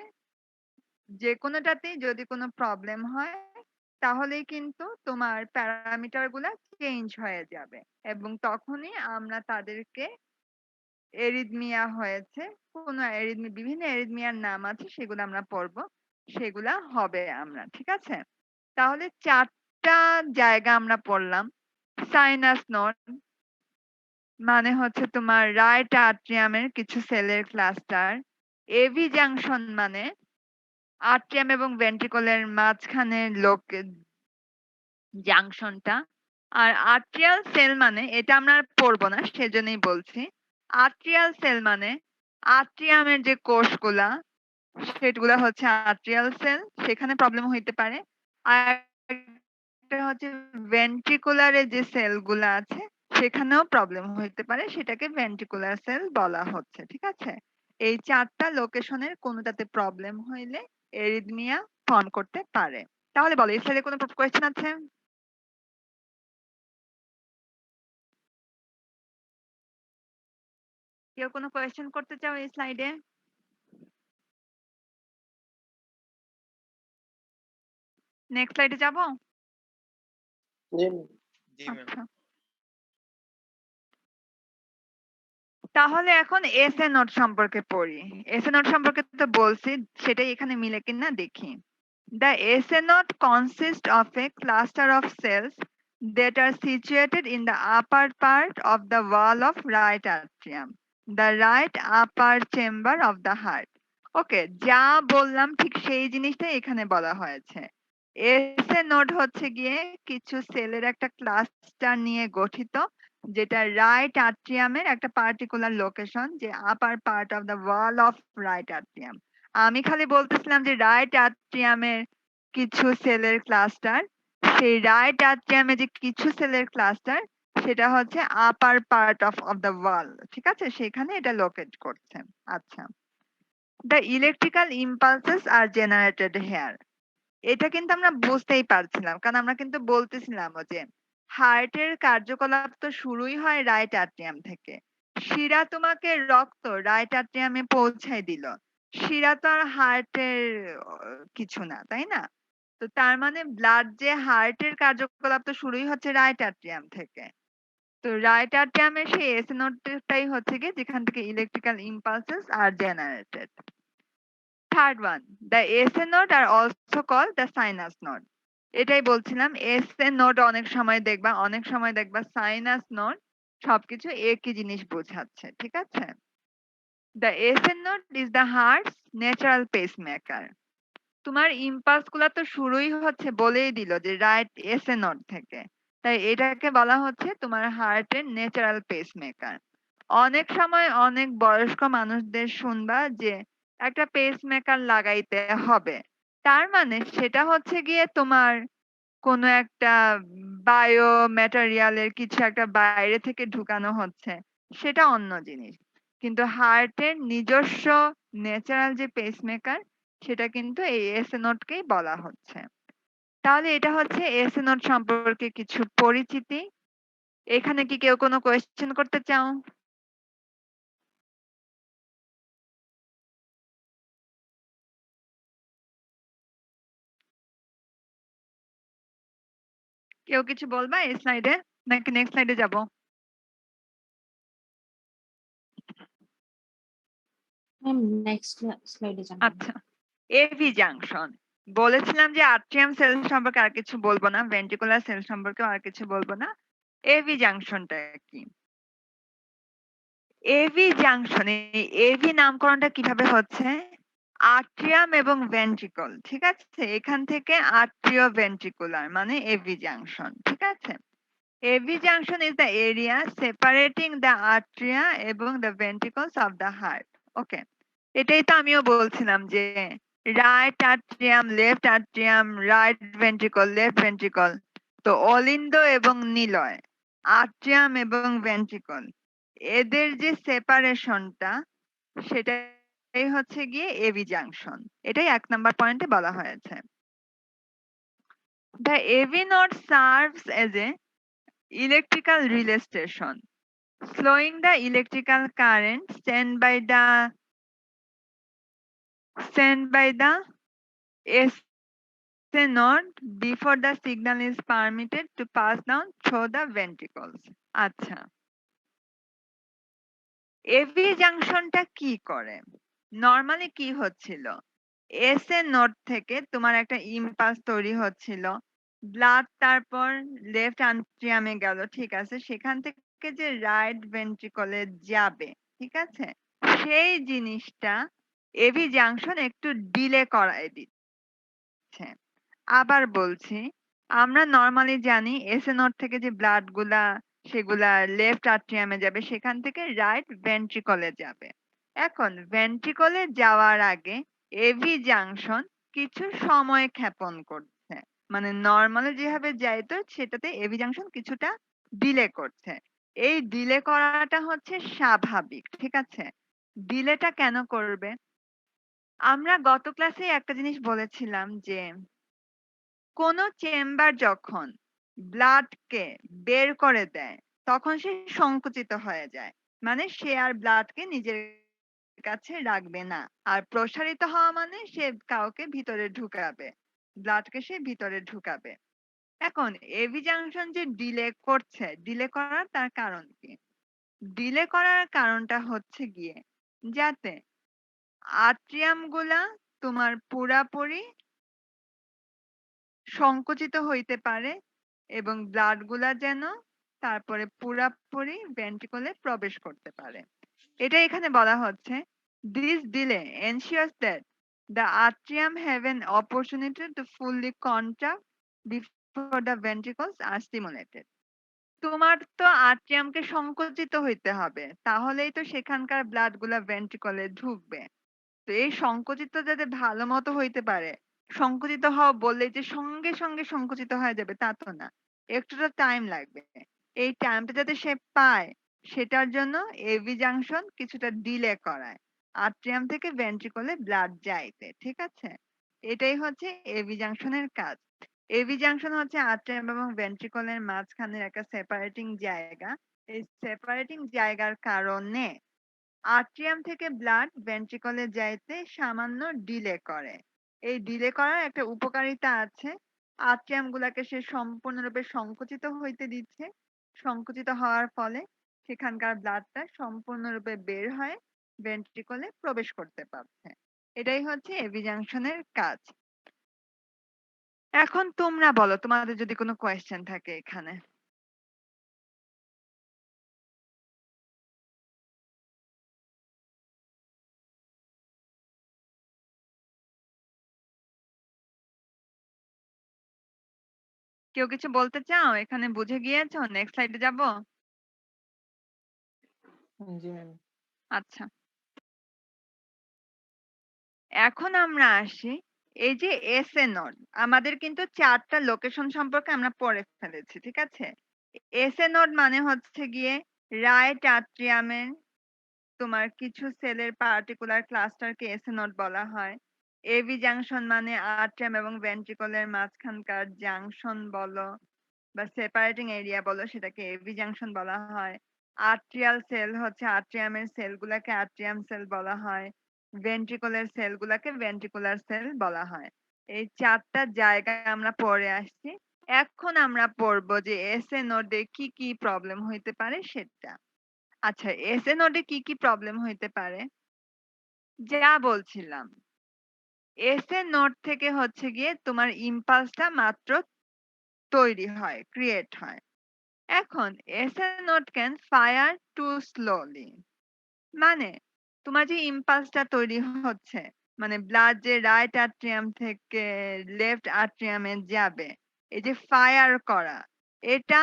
যে কোনোটাতেই যদি কোনো প্রবলেম হয় তাহলেই কিন্তু তোমার প্যারামিটার গুলা চেঞ্জ হয়ে যাবে এবং তখনই আমরা তাদেরকে এরিথমিয়া হয়েছে, কোনো বিভিন্ন এরিথমিয়ার নাম আছে সেগুলো আমরা পড়বো, সেগুলা হবে আমরা। ঠিক আছে? তাহলে 4টা জায়গা আমরা পড়লাম। সাইনাস নোড মানে হচ্ছে তোমার রাইট আট্রিয়ামের কিছু সেলের ক্লাস্টার। এভি জাংশন মানে আট্রিয়াম এবং ভেন্ট্রিকলের মাঝখানে জাংশনটা। আর আর্ট্রিয়াল সেল মানে এটা আমরা আর পড়বো না সেজন্যই বলছি। আর্ট্রিয়াল সেল মানে আট্রিয়ামের যে কোষগুলা সেগুলা হচ্ছে আর্ট্রিয়াল সেল, সেখানে প্রবলেম হইতে পারে। আর একটা হচ্ছে ভেন্ট্রিকুলারে যে সেলগুলা আছে সেখানেও প্রবলেম হইতে পারে, সেটাকে ভেন্ট্রিকুলার সেল বলা হচ্ছে। ঠিক আছে? এই ৪ টা লোকেশনের কোনটাতে প্রবলেম হইলে এরিথমিয়া ফর্ম করতে পারে। তাহলে বলো এই স্লাইডে কোনো কোয়েশ্চেন আছে? কেউ কোনো কোয়েশ্চেন করতে চাও এই স্লাইডে? নেক্সট স্লাইডে যাব? জি জি ম্যাম। আচ্ছা। তাহলে এখন এসএ নোট সম্পর্কে পড়ি। এসএ নোট সম্পর্কে তো বলছি, সেটাই এখানে মিলে কিনা দেখি। The SA node consists of a cluster of cells that are situated in the upper part of the wall of right atrium, the right upper chamber of the heart. ওকে, যা বললাম ঠিক সেই জিনিসটাই এখানে বলা হয়েছে। এসএ নোড হচ্ছে গিয়ে কিছু সেলের একটা ক্লাস্টার নিয়ে গঠিত, যেটা রাইট আট্রিয়ামের একটা পার্টিকুলার লোকেশন, যে upper part of the wall of right atrium. আমি খালি বলতেছিলাম যে রাইট আট্রিয়ামের কিছু সেলের ক্লাস্টার, সেই রাইট আট্রিয়ামে যে কিছু সেলের ক্লাস্টার, সেটা হচ্ছে upper part of the wall. ঠিক আছে? সেখানে এটা লোকেট করছে। আচ্ছা, the electrical impulses are generated here. এটা কিন্তু আমরা বুঝতেই পারছিলাম, কারণ আমরা কিন্তু বলতেছিলাম যে হার্টের কার্যকলাপ তো শুরুই হয় রাইট আট্রিয়াম থেকে। শিরা তোমাকে রক্ত রাইট আট্রিয়ামে পৌঁছায় দিল, শিরা তো আর হার্টের কিছু না, তাই না? তো তার মানে ব্লাড যে হার্টের কার্যকলাপ তো শুরুই হচ্ছে রাইট আট্রিয়াম থেকে। তো রাইট আট্রিয়ামের সেই এসএ নোডটাই হচ্ছে কি যেখান থেকে electrical impulses are generated. Third one, the SA node are also call the sinus node. এটাই বলছিলাম, এসএ নোড অনেক সময় দেখবা সাইনাস নোড, সবকিছু একই জিনিস বোঝাচ্ছে। ঠিক আছে? The SA node is the hertz natural pacemaker. তোমার ইম্পালস গুলা তো শুরুই হচ্ছে, বলেই দিল যে রাইট এসএ নোড থেকে, তাই এটাকে বলা হচ্ছে তোমার হার্টের ন্যাচারাল পেসমেকার। অনেক সময় অনেক বয়স্ক মানুষদের শুনবা যে একটা পেসমেকার লাগাইতে হবে, তার মানে সেটা হচ্ছে গিয়ে তোমার কোনো একটা বায়ো ম্যাটেরিয়ালের কিছু একটা বাইরে থেকে ঢুকানো হচ্ছে, সেটা অন্য জিনিস। কিন্তু হার্টের নিজস্ব ন্যাচারাল যে পেসমেকার, সেটা কিন্তু এই এসএ নোডকেই বলা হচ্ছে। তাহলে এটা হচ্ছে এসএ নোড সম্পর্কে কিছু পরিচিতি। এখানে কি কেউ কোনো কোয়েশ্চেন করতে চাও? কেউ কিছু বলবা এই স্লাইডে, নাকি নেক্সট স্লাইডে যাব? ম্যাম নেক্সট স্লাইডে যান। আচ্ছা, এভি জাংশন। বলেছিলাম যে আট্রিয়াম সেল সম্পর্কে আর কিছু বলবো না, ভেন্ট্রিকুলার সেল সম্পর্কে আর কিছু বলবো না। এভি জাংশনটা কি? এভি জাংশন, এই এভি নামকরণটা কিভাবে হচ্ছে? আট্রিয়াম এবং ভেন্ট্রিকল, ঠিক আছে? এখান থেকে আট্রিও ভেন্ট্রিকুলার মানে এভি জাংশন। ঠিক আছে? AV junction is the area separating the atria এবং the ventricles of the heart. Okay, এটাই তো আমিও বলছিলাম যে right atrium, left atrium, right ventricle, left ventricle. তো অলিন্দ এবং নিলয়, আট্রিয়াম এবং ভেন্ট্রিকল, এদের যে সেপারেশনটা, সেটাই হচ্ছে গিয়ে এভি জাংশন। এটাই 1 নাম্বার পয়েন্টে বলা হয়েছে। The AV node serves as a electrical relay station, slowing the electrical current sent by the SA node before the signal is permitted to pass down through the ventricles. আচ্ছা, AV জাংশনটা কি করে? Normally কি হচ্ছিল, SA node থেকে তোমার একটা impulse তৈরি হচ্ছিল, ব্লাড তারপর লেফট আট্রিয়ামে গেল, ঠিক আছে? সেখান থেকে যে রাইট ভেন্ট্রিকলে যাবে, ঠিক আছে, সেই জিনিসটা এভি জাংশন একটু ডিলে করায় দিচ্ছে। আবার বলছি, আমরা নরমালি জানি এসএ নোড থেকে যে ব্লাড গুলা সেগুলা লেফট আট্রিয়ামে যাবে, সেখান থেকে রাইট ভেন্ট্রিকলে যাবে। এখন ভেন্ট্রিকলে যাওয়ার আগে এভি জাংশন কিছু সময় ক্ষেপণ করছে, মানে নরমালি যেভাবে যাইতো সেটাতে এভি জাংশন কিছুটা ডিলে করছে। এই ডিলে করাটা হচ্ছে স্বাভাবিক, ঠিক আছে? ডিলেটা কেন করবে? আমরা গত ক্লাসে একটা জিনিস বলেছিলাম যে কোন চেম্বার যখন ব্লাডকে বের করে দেয় তখন সে সংকুচিত হয়ে যায়, মানে সে আর ব্লাডকে নিজের কাছে রাখবে না। আর প্রসারিত হওয়া মানে সে কাউকে ভিতরে ঢুকাবে, ব্লাডকে সে ভিতরে ঢুকাবে। এখন এভি জাংশন যে ডিলে করছে, ডিলে করার তার কারণ কি? ডিলে করার কারণটা হচ্ছে গিয়ে যাতে আট্রিয়াম গুলা তোমার পুরাপুরি সংকুচিত হইতে পারে এবং ব্লাড গুলা যেন তারপরে পুরাপুরি ভেন্ট্রিকলে প্রবেশ করতে পারে। এটা এখানে বলা হচ্ছে this delay ensures that the atrium have an opportunity to fully contract before the ventricles are stimulated. তোমার তো আট্রিয়ামকে সংকুচিত হইতে হবে, তাহলেই তো সেখানকার ব্লাড গুলা ভেন্ট্রিকলে ঢুকবে। তো এই সংকুচিত যাতে ভালো মতো হইতে পারে, সংকুচিত হওয়া বললেই যে সঙ্গে সঙ্গে সংকুচিত হয়ে যাবে তা তো না, একটুটা টাইম লাগবে। এই টাইমটা যাতে সে পায় সেটার জন্য এভি জাংশন কিছুটা ডিলে করায় আট্রিয়াম থেকে ভেন্ট্রিকলে ব্লাড যাইতে, ঠিক আছে? এটাই হচ্ছে এভি জাংশনের কাজ। এভি জাংশন হচ্ছে আট্রিয়াম এবং ভেন্ট্রিকলের মাঝখানের একটা সেপারেটিং জায়গা। এই সেপারেটিং জায়গার কারণে আট্রিয়াম থেকে ব্লাড ভেন্ট্রিকলে যাইতে সামান্য ডিলে করে। এই ডিলে করার একটা উপকারিতা আছে, আট্রিয়াম গুলাকে সে সম্পূর্ণরূপে সংকুচিত হইতে দিচ্ছে। সংকুচিত হওয়ার ফলে সেখানকার ব্লাডটা সম্পূর্ণরূপে বের হয়ে ভেন্ট্রিকলে প্রবেশ করতে পারছে। এটাই হচ্ছে এভি জাংশনের কাজ। এখন তোমরা বলো তোমাদের যদি কোনো কোয়েশ্চেন থাকে এখানে। কেউ কিছু বলতে চাও? এখানে বুঝে গিয়েছো? নেক্সট স্লাইডে যাব? জি ম্যাম। আচ্ছা, এখন আমরা আসি এই যে এসএ নোড, আমাদের কিন্তু 4টা লোকেশন সম্পর্কে আমরা পড়ে ফেলেছি, ঠিক আছে? এসএ নোড মানে হচ্ছে গিয়ে রাইট আট্রিয়ামের তোমার কিছু সেলের পার্টিকুলার ক্লাস্টারকে এসএ নোড বলা হয়। এভি জাংশন মানে আট্রিয়াম এবং ভেন্ট্রিকলের মাঝখানকার জাংশন বলো বা সেপারেটিং এরিয়া বলো, সেটাকে এভি জাংশন বলা হয়। আট্রিয়াল সেল হচ্ছে আট্রিয়ামের সেলগুলাকে আট্রিয়াম সেল বলা হয়, ভেন্ট্রিকলের সেলগুলাকে ভেন্ট্রিকুলার সেল বলা হয়। এই 4টা জায়গা আমরা পড়ে আসছি। এখন আমরা পড়বো যে এসএ নোডে কি কি প্রবলেম হইতে পারে সেটা। আচ্ছা, এসএ নোডে কি কি প্রবলেম হইতে পারে? যা বলছিলাম, এসএ নোড থেকে হচ্ছে গিয়ে তোমার ইম্পালসটা মাত্র তৈরি হয়, ক্রিয়েট হয়। এখন SA node can fire too slowly, মানে তোমার যে ইম্পালসটা তৈরি হচ্ছে, মানে ব্লাড যে রাইট আট্রিয়াম থেকে লেফট আট্রিয়ামে যাবে, এই যে ফায়ার করা, এটা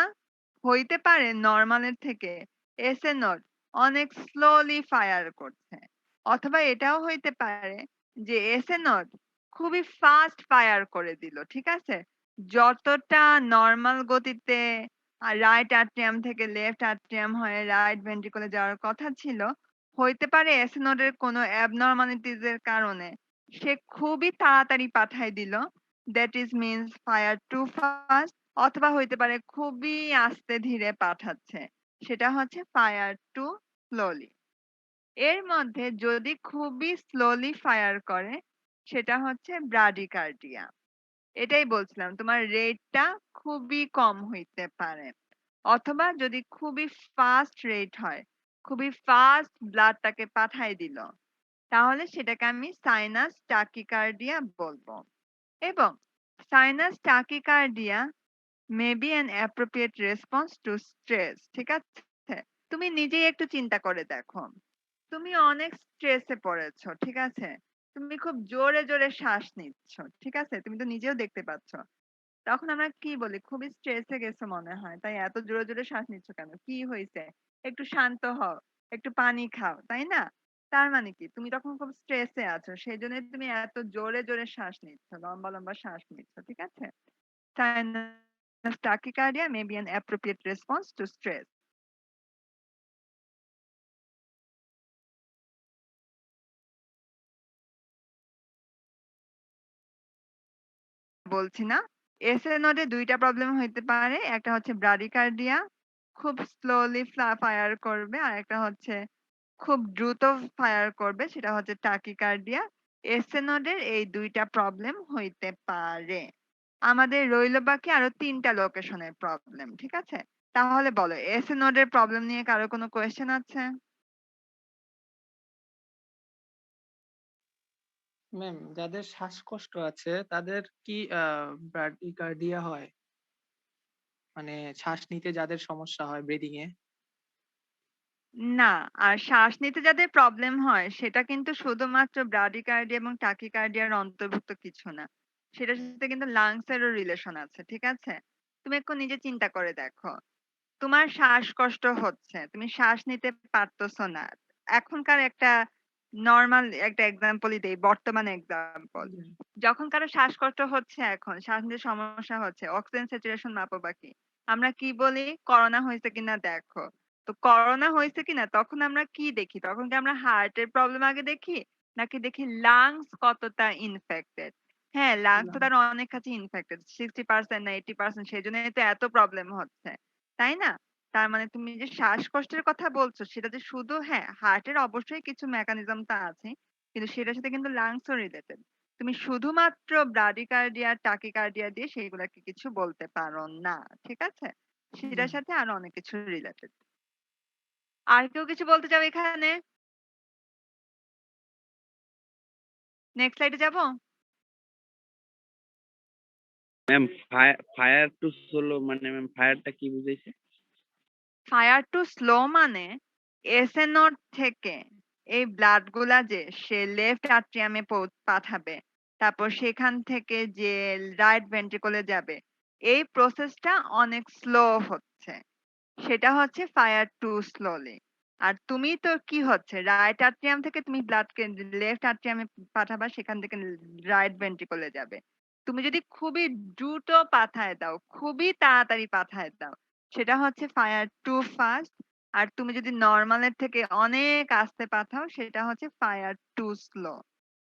হইতে পারে নরমালের থেকে এসএ নোড অনেক স্লোলি ফায়ার করছে, অথবা এটাও হইতে পারে যে এসএ নোড খুবই ফাস্ট ফায়ার করে দিল, ঠিক আছে? যতটা নরমাল গতিতে রাইট আট্রিয়াম থেকে লেফট আট্রিয়াম হয়ে রাইট ভেন্ট্রিকলে যাওয়ার কথা ছিল, হইতে পারে এসএ নোডের কোনো অ্যাবনরমালিটিজ এর কারণে সে খুবই তাড়াতাড়ি পাঠাই দিল, that is means fire too fast, অথবা হইতে পারে খুবই আস্তে ধীরে পাঠাচ্ছে, সেটা হচ্ছে ফায়ার টু স্লোলি। এর মধ্যে যদি খুবই স্লোলি ফায়ার করে সেটা হচ্ছে ব্রাডিকার্ডিয়া। এটাই বলছিলাম, তোমার রেটটা খুবই কম হইতে পারে, অথবা যদি খুবই ফাস্ট রেট হয়, খুবই ফাস্ট ব্লাডটাকে পাঠাই দিল, তাহলে সেটাকে আমি সাইনাস টাকিকার্ডিয়া বলবো। এবং sinus tachycardia may be an appropriate response to stress, ঠিক আছে? তুমি নিজেই একটু চিন্তা করে দেখো, তুমি অনেক স্ট্রেসে পড়েছো, ঠিক আছে? তুমি খুব জোরে জোরে শ্বাস নিচ্ছ, ঠিক আছে? তুমি তো নিজেও দেখতে পাচ্ছ। তখন আমরা কি বলি? খুবই স্ট্রেসে গেছো মনে হয়, তাই এত জোরে জোরে শ্বাস নিচ্ছ কেন? কি হয়েছে? একটু শান্ত হও, একটু পানি খাও, তাই না? তার মানে কি তুমি তখন খুব স্ট্রেসে আছো, সেই জন্য তুমি এত জোরে জোরে শ্বাস নিচ্ছ, লম্বা লম্বা শ্বাস নিচ্ছ, ঠিক আছে? Sinus tachycardia may be an appropriate response to stress. বলছি না। এসএ নোডে ২ টা প্রবলেম হইতে পারে। একটা হচ্ছে ব্রাডিকার্ডিয়া, খুব স্লোলি ফায়ার করবে। আরেকটা হচ্ছে খুব দ্রুত ফায়ার করবে, সেটা হচ্ছে টাকিকার্ডিয়া। এসএ নোডের এই ২ টা প্রবলেম হইতে পারে। আমাদের রইল বাকি আরো ৩ টা লোকেশনের প্রবলেম। ঠিক আছে? তাহলে বলো এসএ নোডের প্রবলেম নিয়ে কারো কোনো কোয়েশ্চেন আছে? ম্যাম যাদের শ্বাসকষ্ট আছে তাদের কি ব্র্যাডিকার্ডিয়া হয়? মানে শ্বাস নিতে যাদের সমস্যা হয় ব্রিদিং এ? না, আর শ্বাস নিতে যাদের প্রবলেম হয় সেটা কিন্তু শুধুমাত্র ব্রাডিকার্ডিয়া এবং টাকিকার্ডিয়ার অন্তর্ভুক্ত কিছু না। সেটার সাথে কিন্তু লাংস এরও রিলেশন আছে। ঠিক আছে? তুমি একটু নিজে চিন্তা করে দেখো। তোমার শ্বাসকষ্ট হচ্ছে, তুমি শ্বাস নিতে পারতেছো না। এখনকার একটা নরমাল একটা এক্সাম্পলই দেই, বর্তমান এক্সাম্পল। যখন কারো শ্বাসকষ্ট হচ্ছে এখন, শ্বাস নিতে সমস্যা হচ্ছে, অক্সিজেন স্যাচুরেশন মাপবা কি? আমরা কি বলি? করোনা হইছে কিনা দেখো। তো করোনা হয়েছে কিনা তখন আমরা কি দেখি? তখন কি আমরা হার্টের প্রবলেম আগে দেখি? নাকি দেখি লাংস কতটা ইনফেক্টেড? হ্যাঁ, লাংস তো তার অনেক কাছে ইনফেক্টেড। 60% না 80% সেজন্যই তো এত প্রবলেম হচ্ছে। তাই না? তার মানে তুমি যে শ্বাসকষ্টের কথা বলছো সেটা যে শুধু হ্যাঁ, হার্টের অবশ্যই কিছু মেকানিজম তা আছে। কিন্তু সেটার সাথে কিন্তু লাংসও রিলেটেড। তুমি শুধুমাত্র ব্রাডিকার্ডিয়া, টাকিকার্ডিয়া দিয়ে সেগুলাকে কিছু বলতে পারো না। ঠিক আছে? সেটার সাথে আরো অনেক কিছু রিলেটেড। আর কেউ কিছু বলতে চাও এখানে? নেক্সট স্লাইডে যাব? ম্যাম ফায়ার টু সোলো মানে ম্যাম ফায়ারটা কি বুঝাইছে? ফায়ার টু স্লো মানে এসএ নোড থেকে এই ব্লাড গুলা যে সে লেফট আট্রিয়ামে পাঠাবে, তারপর সেখান থেকে যে রাইট ভেন্ট্রিকলে যাবে, এই প্রসেসটা অনেক স্লো হচ্ছে। সেটা হচ্ছে ফায়ার টু স্লোলি। আর তুমি তো কি হচ্ছে রাইট আট্রিয়াম থেকে তুমি ব্লাডকে লেফট আট্রিয়ামে পাঠাবা, সেখান থেকে রাইট ভেন্ট্রিকলে যাবে। তুমি যদি খুবই দ্রুত পাঠায় দাও, খুবই তাড়াতাড়ি পাঠায় দাও, সেটা হচ্ছে ফায়ার টু ফাস্ট। আর তুমি যদি নর্মালের থেকে অনেক আস্তে পাঠাও সেটা হচ্ছে ফায়ার টু স্লো।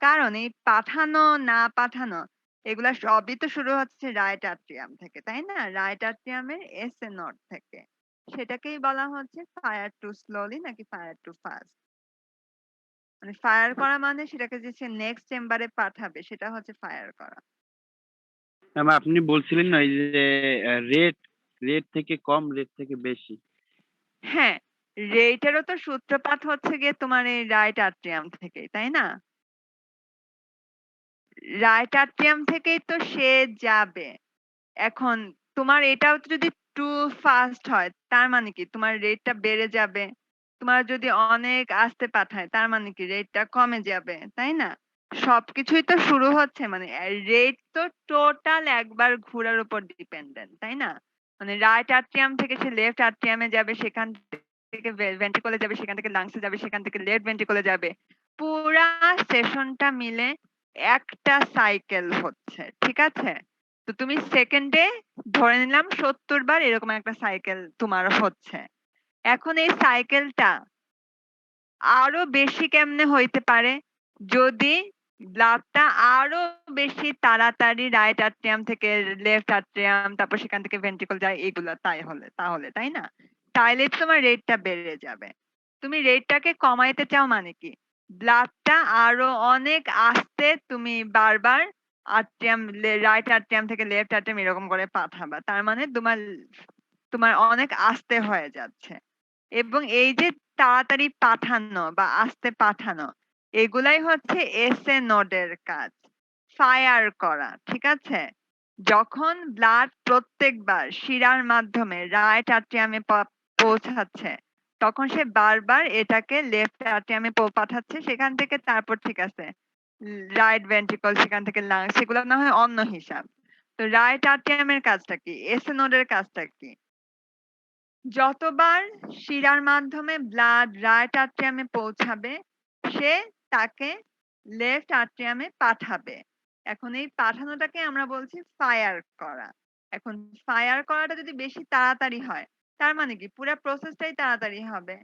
কারণ এই পাঠানো না পাঠানো এগুলা সবই তো শুরু হচ্ছে রাইট আট্রিয়াম থেকে, তাই না? রাইট আট্রিয়ামের এসএ নোড থেকে। সেটাকেই বলা হচ্ছে ফায়ার টু স্লোলি নাকি ফায়ার টু ফাস্ট। মানে ফায়ার করা মানে সেটাকে যে সে নেক্সট চেম্বারে পাঠাবে সেটা হচ্ছে ফায়ার করা। ম্যাম আপনি বলছিলেন না এই যে রেট রেট থেকে কম রেট থেকে বেশি। হ্যাঁ, রেটেরও তো সূত্রপাত হচ্ছে গিয়ে তোমার এই রাইট আট্রিয়াম থেকে, তাই না? রাইট আট্রিয়াম থেকেই তো সে যাবে। এখন তোমার এটাও তো যদি টু ফাস্ট হয় তার মানে কি তোমার রেটটা বেড়ে যাবে। তোমার যদি অনেক আস্তে পাঠায় তার মানে কি রেটটা কমে যাবে, তাই না? সবকিছুই তো শুরু হচ্ছে মানে রেট তো টোটাল একবার ঘোরার উপর ডিপেন্ডেন্ট, তাই না? মানে রাইট আট্রিয়াম থেকে সে লেফট আট্রিয়ামে যাবে, সেখান থেকে ভেন্ট্রিকলে যাবে, সেখান থেকে লাংসে যাবে, সেখান থেকে লেফট ভেন্ট্রিকলে যাবে। পুরা সেশনটা মিলে একটা সাইকেল হচ্ছে। ঠিক আছে? তো তুমি সেকেন্ডে ধরে নিলাম 70 বার এরকম একটা সাইকেল তোমার হচ্ছে। এখন এই সাইকেলটা আরো বেশি কেমনে হইতে পারে যদি ব্লাডটা আরো বেশি তাড়াতাড়ি রাইট আট্রিয়াম থেকে লেফট আট্রিয়াম, তারপর সেখান থেকে ভেন্ট্রিকল যায়, এগুলা তাহলে তাই না? তাইলে তোমার রেটটা বেড়ে যাবে। তুমি রেটটাকে কমাইতে চাও মানে কি ব্লাডটা আরো অনেক আস্তে তুমি বারবার আট্রিয়াম রাইট আট্রিয়াম থেকে লেফট আট্রিয়াম এরকম করে পাঠাবা, তার মানে তোমার তোমার অনেক আস্তে হয়ে যাচ্ছে। এবং এই যে তাড়াতাড়ি পাঠানো বা আস্তে পাঠানো এগুলাই হচ্ছে এসএ নোডের কাজ, ফায়ার করা। ঠিক আছে? যখন ব্লাড প্রত্যেকবার শিরার মাধ্যমে রাইট আট্রিয়ামে পৌঁছাচ্ছে তখন সে বারবার এটাকে লেফট আট্রিয়ামে পাঠাচ্ছে, সেখান থেকে তারপর ঠিক আছে রাইট ভেন্ট্রিকল, সেখান থেকে লাংস, সেগুলো না হয় অন্য হিসাব। তো রাইট আট্রিয়ামের কাজটা কি, এসএ নোডের কাজটা কি? যতবার শিরার মাধ্যমে ব্লাড রাইট আট্রিয়ামে পৌঁছাবে সে তাকে লেফট আট্রিয়ামে পাঠাবে। এখন এই পাঠানোটাকে আমরা বলছি ফায়ার করা। এখন ফায়ার করাটা যদি বেশি তাড়াতাড়ি হয় তার মানে কি পুরো প্রসেসটাই তাড়াতাড়ি হবে।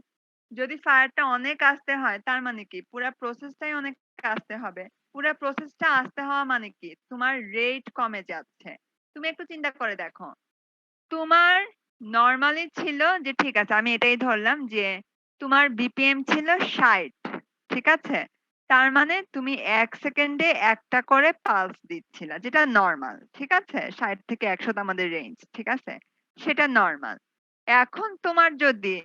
যদি ফায়ারটা অনেক আস্তে হয় তার মানে কি পুরা প্রসেসটাই অনেক আস্তে হবে। পুরা প্রসেসটা আস্তে হওয়া মানে কি তোমার রেট কমে যাচ্ছে। তুমি একটু চিন্তা করে দেখো। তোমার নরমালি ছিল যে ঠিক আছে আমি এটাই ধরলাম যে তোমার বিপিএম ছিল ৬০, ঠিক আছে? তার মানে তুমি ১ সেকেন্ডে একটা করে পালস দিচ্ছিলা যেটা নরমাল, ঠিক আছে? ৬০ থেকে ১০০ তো আমাদের রেঞ্জ, ঠিক আছে? সেটা নরমাল। এখন তোমার যদি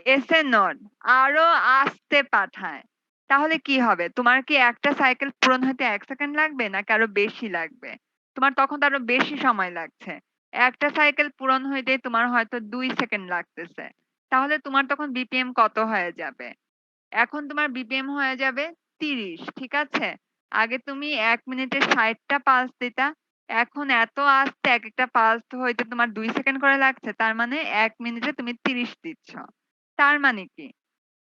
এসএ নড আরো আস্তে পাঠায় তাহলে কি হবে? তোমার কি একটা সাইকেল পূরণ হতে ১ সেকেন্ড লাগবে নাকি আরো বেশি লাগবে? তোমার তখন তো আরো বেশি সময় লাগছে। একটা সাইকেল পূরণ হইতে তোমার হয়তো ২ সেকেন্ড লাগতেছে। তাহলে তোমার তখন বিপিএম কত হয়ে যাবে? এখন তোমার বিপিএম হয়ে যাবে ৩০, ঠিক আছে? আগে তুমি ১ মিনিটে ৬০ টা পালস দিতা। এখন এত আস্তে একেকটা পালস হইতে তোমার ২ সেকেন্ড করে লাগছে। তার মানে ১ মিনিটে তুমি ৩০ দিচ্ছ। তার মানে কি?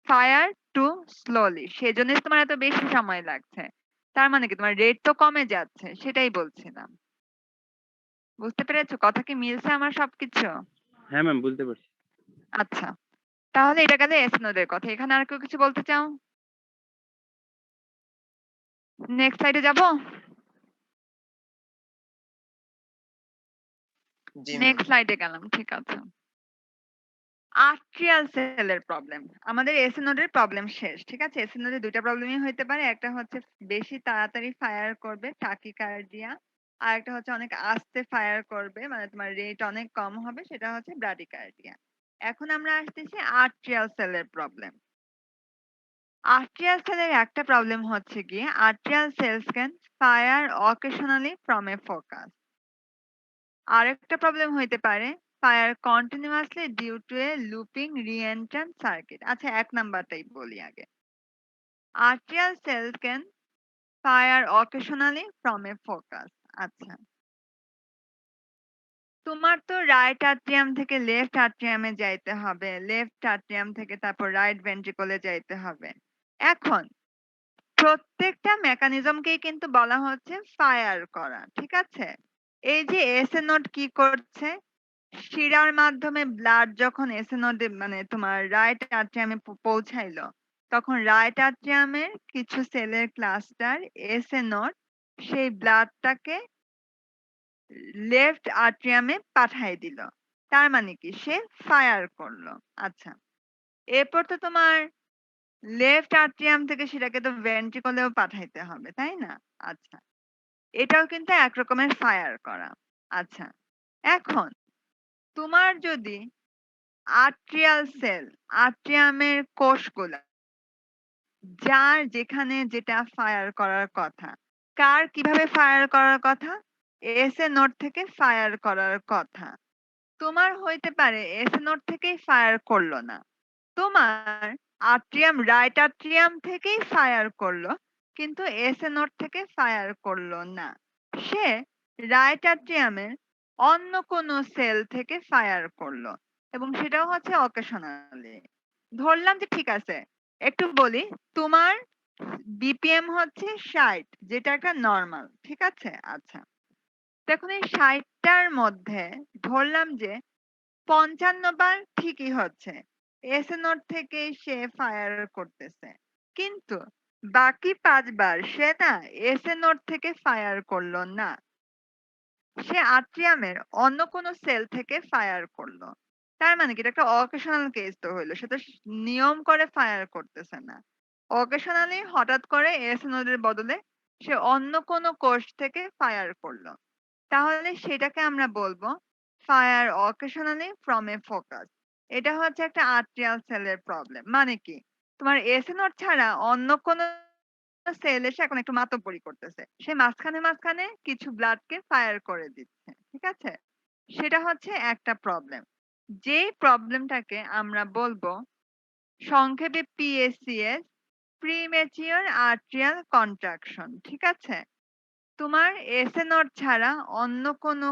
Fire too slowly. সেজন্যই তোমার এত বেশি সময় লাগছে। তার মানে কি তোমার রেট তো কমে যাচ্ছে। সেটাই বলছিলাম। বুঝতে পেরেছো? কথা কি মিলছে আমার সবকিছু? হ্যাঁ ম্যাম, বুঝতে পারছি। আচ্ছা। তাহলে এটা গেল এস নোডের কথা। এখানে আর কেউ কিছু বলতে চাও? নেক্সট স্লাইডে যাব? জি ম্যাম। নেক্সট স্লাইডে গেলাম। ঠিক আছে। আর্ট্রিয়াল সেলের প্রবলেম। আমাদের এসএ নোডের প্রবলেম শেষ। ঠিক আছে? এসএ নোডে ২ টা প্রবলেমই হইতে পারে। একটা হচ্ছে বেশি তাড়াতাড়ি ফায়ার করবে টাকিকার্ডিয়া। আর একটা হচ্ছে অনেক আস্তে ফায়ার করবে মানে তোমার রেট অনেক কম হবে সেটা হচ্ছে ব্র্যাডিকার্ডিয়া। এখন আমরা আসতেছি আর্ট্রিয়াল সেলের প্রবলেম। আর্ট্রিয়াল সেলের একটা প্রবলেম হচ্ছে গিয়ে atrial cells can fire occasionally from a focus. আরেকটা প্রবলেম হইতে পারে fire continuously due to a looping reentrant circuit. আচ্ছা ১ নাম্বারটাই বলি আগে। Atrial cells can fire occasionally from a focus. আচ্ছা। তোমার তো রাইট আর্ট্রিয়াম থেকে লেফট আর্ট্রিয়ামে যাইতে হবে। লেফট আর্ট্রিয়াম থেকে তারপর রাইট ভেন্ট্রিকলে যাইতে হবে। এখন প্রত্যেকটা মেকানিজমকেই কিন্তু বলা হচ্ছে ফায়ার করা। ঠিক আছে? এই যে এসএ নোড কি করছে? শিরার মাধ্যমে ব্লাড যখন এসএ নোডে মানে তোমার রাইট আর্ট্রিয়ামে পৌঁছাইলো তখন রাইট আর্ট্রিয়ামের কিছু সেলের ক্লাস্টার এসএ নোড সেই ব্লাডটাকে লেফট আর্ট্রিয়ামে পাঠাই দিল। তার মানে কি সে ফায়ার করলো। আচ্ছা। এরপর তো তোমার লেফট আর্ট্রিয়াম থেকে সেটাকে তো ভেন্ট্রিকলেও পাঠাইতে হবে, তাই না? আচ্ছা। এটাও কিন্তু এক রকমের ফায়ার করা। আচ্ছা। এখন তোমার যদি আর্ট্রিয়াল সেল, আর্ট্রিয়ামের কোষগুলা যার যেখানে যেটা ফায়ার করার কথা, কার কিভাবে ফায়ার করার কথা? এসএ নোড থেকে ফায়ার করার কথা। তোমার হইতে পারে এসএ নোড থেকেই ফায়ার করলো না। তোমার আর্ট্রিয়াম রাইট আর্ট্রিয়াম থেকেই ফায়ার করলো কিন্তু এসএ নোড থেকে ফায়ার করলো না। সে রাইট আর্ট্রিয়ামের অন্য কোনো সেল থেকে ফায়ার করলো এবং সেটাও হচ্ছে অকেশনালি। ধরলাম যে ঠিক আছে। একটু বলি তোমার বিপিএম হচ্ছে ৬০ যেটা একটা নরমাল। ঠিক আছে? আচ্ছা। দেখুন এই ৬০ টার মধ্যে ধরলাম যে ৫৫ বার ঠিকই হচ্ছে। এসএ নোড থেকেই সে ফায়ার করতেছে। কিন্তু বাকি ৫ বার সে না এসএ নোড থেকে ফায়ার করলো না। সে আর্ট্রিয়ামের অন্য কোনো সেল থেকে ফায়ার করলো। তার মানে কি এটা একটা অকেশনাল কেস তো হইলো। সে তো নিয়ম করে ফায়ার করতেছে না। অকেশনালি হঠাৎ করে এসএ নোডের বদলে সে অন্য কোনো কোষ থেকে ফায়ার করলো। তাহলে সেটাকে আমরা বলবো fire occasionally from a focus. এটা হচ্ছে একটা আর্ট্রিয়াল সেলের প্রবলেম। মানে কি? তোমার এসএ নোড ছাড়া অন্য কোনো সেল এসে এখন একটু মাতব্বরি করতেছে। সে মাঝখানে কিছু ব্লাডকে ফায়ার করে দিচ্ছে। ঠিক আছে? সেটা হচ্ছে একটা প্রবলেম। যেই প্রবলেমটাকে আমরা বলবো সংক্ষেপে পিএসিএস, প্রিম্যাচিওর আর্ট্রিয়াল কন্ট্রাকশন। ঠিক আছে? তোমার এসএ নোড ছাড়া অন্য কোনো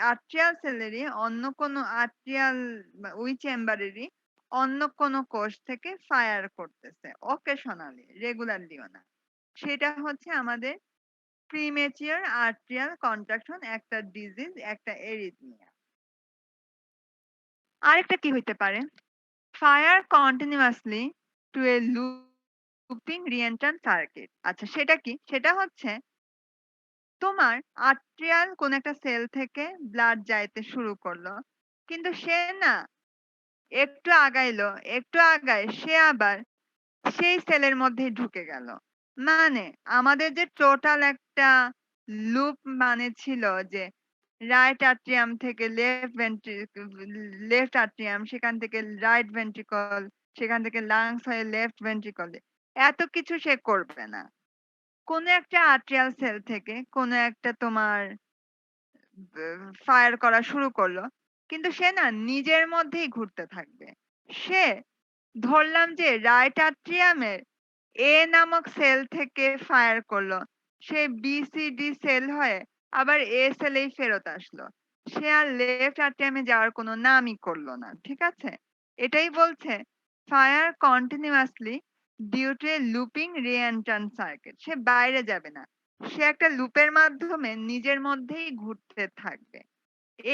আর্ট্রিয়াল সেলেরই অন্য কোনো আর্ট্রিয়াল ওই চেম্বারেরই অন্য কোনো কোষ থেকে ফায়ার করতেছে অকেশনালি, রেগুলারলিও না। সেটা হচ্ছে আমাদের প্রিম্যাচিওর আর্ট্রিয়াল কন্ট্রাকশন, একটা ডিজিজ, একটা এরিথমিয়া। আরেকটা কি হইতে পারে? fire continuously to a looping reentrant circuit। আচ্ছা সেটা কি? সেটা হচ্ছে তোমার আর্টেরিয়াল কোন একটা সেল থেকে ব্লাড যাইতে শুরু করলো। কিন্তু সে না একটু আগাইলো, একটু আগায় সে আবার সেই সেলের মধ্যেই ঢুকে গেল। মানে আমাদের যে টোটাল একটা লুপ মানে ছিল যে রাইট আট্রিয়াম থেকে লেফট আট্রিয়াম, সেখান থেকে রাইট ভেন্ট্রিকল, সেখান থেকে লাংস হয়ে লেফট ভেন্ট্রিকলে, এত কিছু সে করবে না। কোন একটা আর্টেরিয়াল সেল থেকে কোন একটা তোমার ফায়ার করা শুরু করলো, কিন্তু সে না নিজের মধ্যেই ঘুরতে থাকবে। সে ধরলাম যে রাইট আট্রিয়ামের এ নামক সেল থেকে ফায়ার করলো, সে বিসিডি সেল হয়ে আবার এ সেলেই ফেরত আসলো। সে আর লেফট আট্রিয়ামে যাওয়ার কোনো নামই করলো না। ঠিক আছে, এটাই বলছে fire continuously due to a looping reentrant circuit. সে বাইরে যাবে না, সে একটা লুপের মাধ্যমে নিজের মধ্যেই ঘুরতে থাকবে।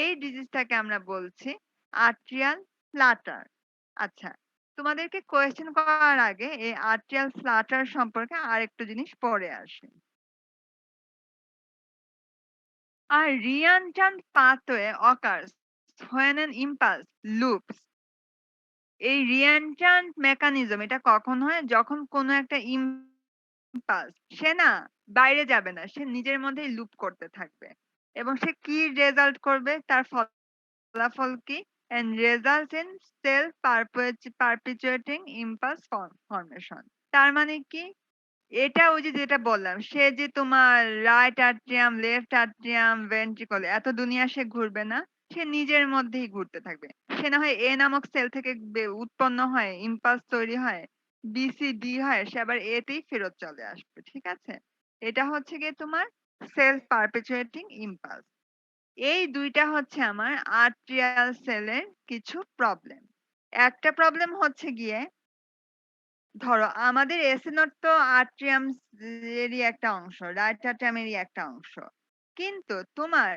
এই ডিজিজটাকে আমরা বলছি আর্ট্রিয়াল ফ্লাটার। আচ্ছা, তোমাদেরকে কোয়েশ্চেন করার আগে এই আর্ট্রিয়াল ফ্লাটার সম্পর্কে আরেকটু জিনিস পড়ে আসি। আর reentrant pathway occurs when an impulse loops। এই রিএন্ট্রান্ট মেকানিজম এটা কখন হয়? যখন কোনো একটা ইম্পালস সে না বাইরে যাবে না, সে নিজের মধ্যেই লুপ করতে থাকবে এবং সে কি রেজাল্ট করবে তার ফলাফল কি? and results in self perpetuating impulse formation। তার মানে কি? এটা ওই যে যেটা বললাম, সে যে তোমার রাইট আট্রিয়াম, লেফট আট্রিয়াম, ভেন্ট্রিকল এত দুনিয়া সে ঘুরবে না, সে নিজের মধ্যেই ঘুরতে থাকবে। সে না হয় এ নামক সেল থেকে উৎপন্ন হয়, ইম্পালস তৈরি হয়, বিসিডি হয়, সে আবার এতেই ফেরত চলে আসবে। ঠিক আছে, এটা হচ্ছে গিয়ে তোমার সেলফ পারপেচুয়েটিং ইম্পালস। এই দুইটা হচ্ছে আমার আর্টেরিয়াল সেলের কিছু প্রবলেম। একটা প্রবলেম হচ্ছে গিয়ে ধরো আমাদের এসি নোড তো আর্ট্রিয়াম এরই একটা অংশ, রাইট আর্ট্রিয়ামেরই একটা অংশ, কিন্তু তোমার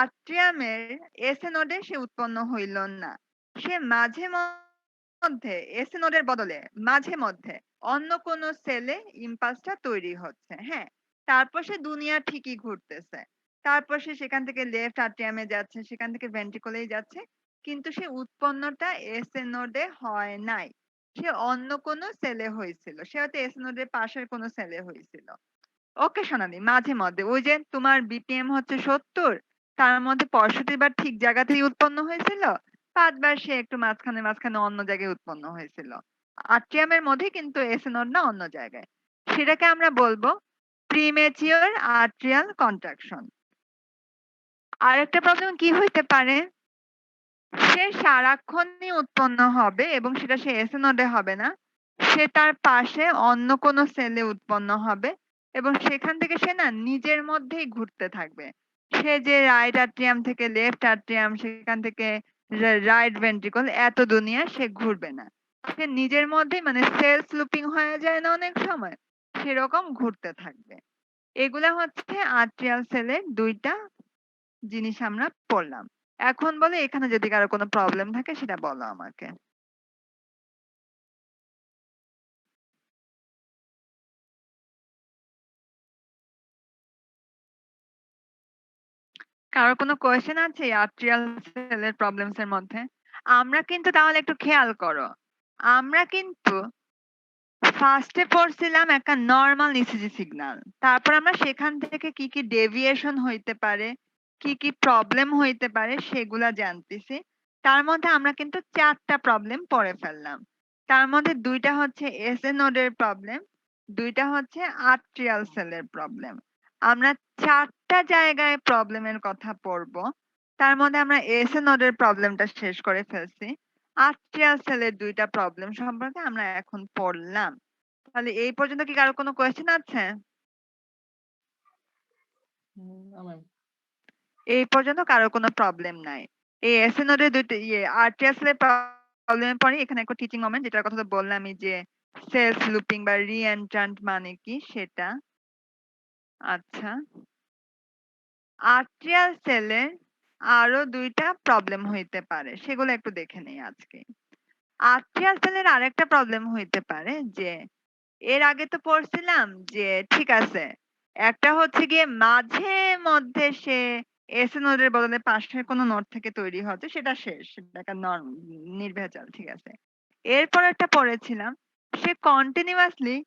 আর্ট্রিয়ামের এসি নোডে সে উৎপন্ন হইল না। সে মাঝে মধ্যে এসি নোডের বদলে মাঝে মধ্যে অন্য কোন সেলে ইম্পালসটা তৈরি হচ্ছে। হ্যাঁ, তারপর সে দুনিয়া ঠিকই ঘুরতেছে, তারপর সে সেখান থেকে লেফট আর্ট্রিয়ামে যাচ্ছে, সেখান থেকে ভেন্ট্রিকলেই যাচ্ছে, কিন্তু সে উৎপন্নটা এসি নোডে হয় নাই, সে অন্য কোন সেলে হয়েছিল। সে হয়তো এসি নোডের পাশের কোন সেলে হয়েছিল। ওকে সোনালি, মাঝে মধ্যে ওই যে তোমার বিপিএম হচ্ছে 70, তার মধ্যে 65 বার ঠিক জায়গাতেই উৎপন্ন হয়েছিল, 5 বার সে একটু মাঝখানে মাঝখানে অন্য জায়গায় উৎপন্ন হয়েছিল। আর্ট্রিয়ামের মধ্যে কিন্তু এসি নোড না, অন্য জায়গায়। সেটাকে আমরা বলবো প্রিমেচিওর আর্ট্রিয়াল কন্ট্রাকশন। আরেকটা প্রবলেম কি হইতে পারে? সে সারাক্ষণই উৎপন্ন হবে এবং সেটা সে এসি নোডে হবে না, সে তার পাশে অন্য কোনো সেলে উৎপন্ন হবে এবং সেখান থেকে সে না নিজের মধ্যেই ঘুরতে থাকবে। সে যে রাইট আট্রিয়াম থেকে লেফট আট্রিয়াম, সেখান থেকে রাইট ভেন্ট্রিকল, এত দুনিয়া সে ঘুরবে না। সে নিজের মধ্যেই মানে সেলফ লুপিং হয়ে যায় না অনেক সময়, সেরকম ঘুরতে থাকবে। এগুলা হচ্ছে আর্ট্রিয়াল সেলের দুইটা জিনিস আমরা পড়লাম। এখন বলো এখানে যদি কারো কোনো প্রবলেম থাকে সেটা বলো আমাকে। কারোর কোনো কোয়েশ্চেন আছে আর্টেরিয়াল সেলের প্রবলেমস এর মধ্যে? আমরা কিন্তু তাহলে একটু খেয়াল করো, আমরা কিন্তু ফার্স্টে পড়ছিলাম একটা নরমাল ইসিজি সিগন্যাল, তারপর আমরা সেখান থেকে কি কি ডেভিয়েশন হইতে পারে, কি কি প্রবলেম হইতে পারে সেগুলা জানতেছি। তার মধ্যে আমরা কিন্তু 4টা প্রবলেম পড়ে ফেললাম। তার মধ্যে 2টা হচ্ছে এসএ নোডের প্রবলেম, 2টা হচ্ছে আর্টেরিয়াল সেলের প্রবলেম। আমরা 4টা জায়গায় প্রবলেমের কথা পড়বো। তার মধ্যে আমরা এসএ নোডের প্রবলেমটা শেষ করে ফেলছি, আর্টেরিয়াল সেলের 2টা প্রবলেম সম্পর্কে আমরা এখন পড়লাম। তাহলে এই পর্যন্ত কি কারো কোনো কোয়েশ্চেন আছে? না ম্যাম। এই পর্যন্ত কারো কোনো প্রবলেম নাই। এই এসএ নোডের দুইটা আর্টেরিয়াল সেলের প্রবলেমের পরে এখানে একটা টিচিং মোমেন্ট, যেটার কথা তো বললামই যে সেলফ লুপিং বা রিএন্ট্রান্ট মানে কি সেটা। আচ্ছা, আর্টেরিয়াল সেলের আরো 2টা প্রবলেম হইতে পারে, সেগুলো একটু দেখে নেই আজকে। আর্ট্রিয়াল সেলের আরেকটা প্রবলেম হইতে পারে যে এর আগে তো পড়ছিলাম যে ঠিক আছে একটা হচ্ছে গিয়ে মাঝে মধ্যে সে এসএ নোডের বদলে পাশের কোনো নোড থেকে তৈরি হচ্ছে সেটা শেষ, সেটা একটা নির্ভেজাল, ঠিক আছে। এরপর একটা পড়েছিলাম সে কন্টিনিউয়াসলি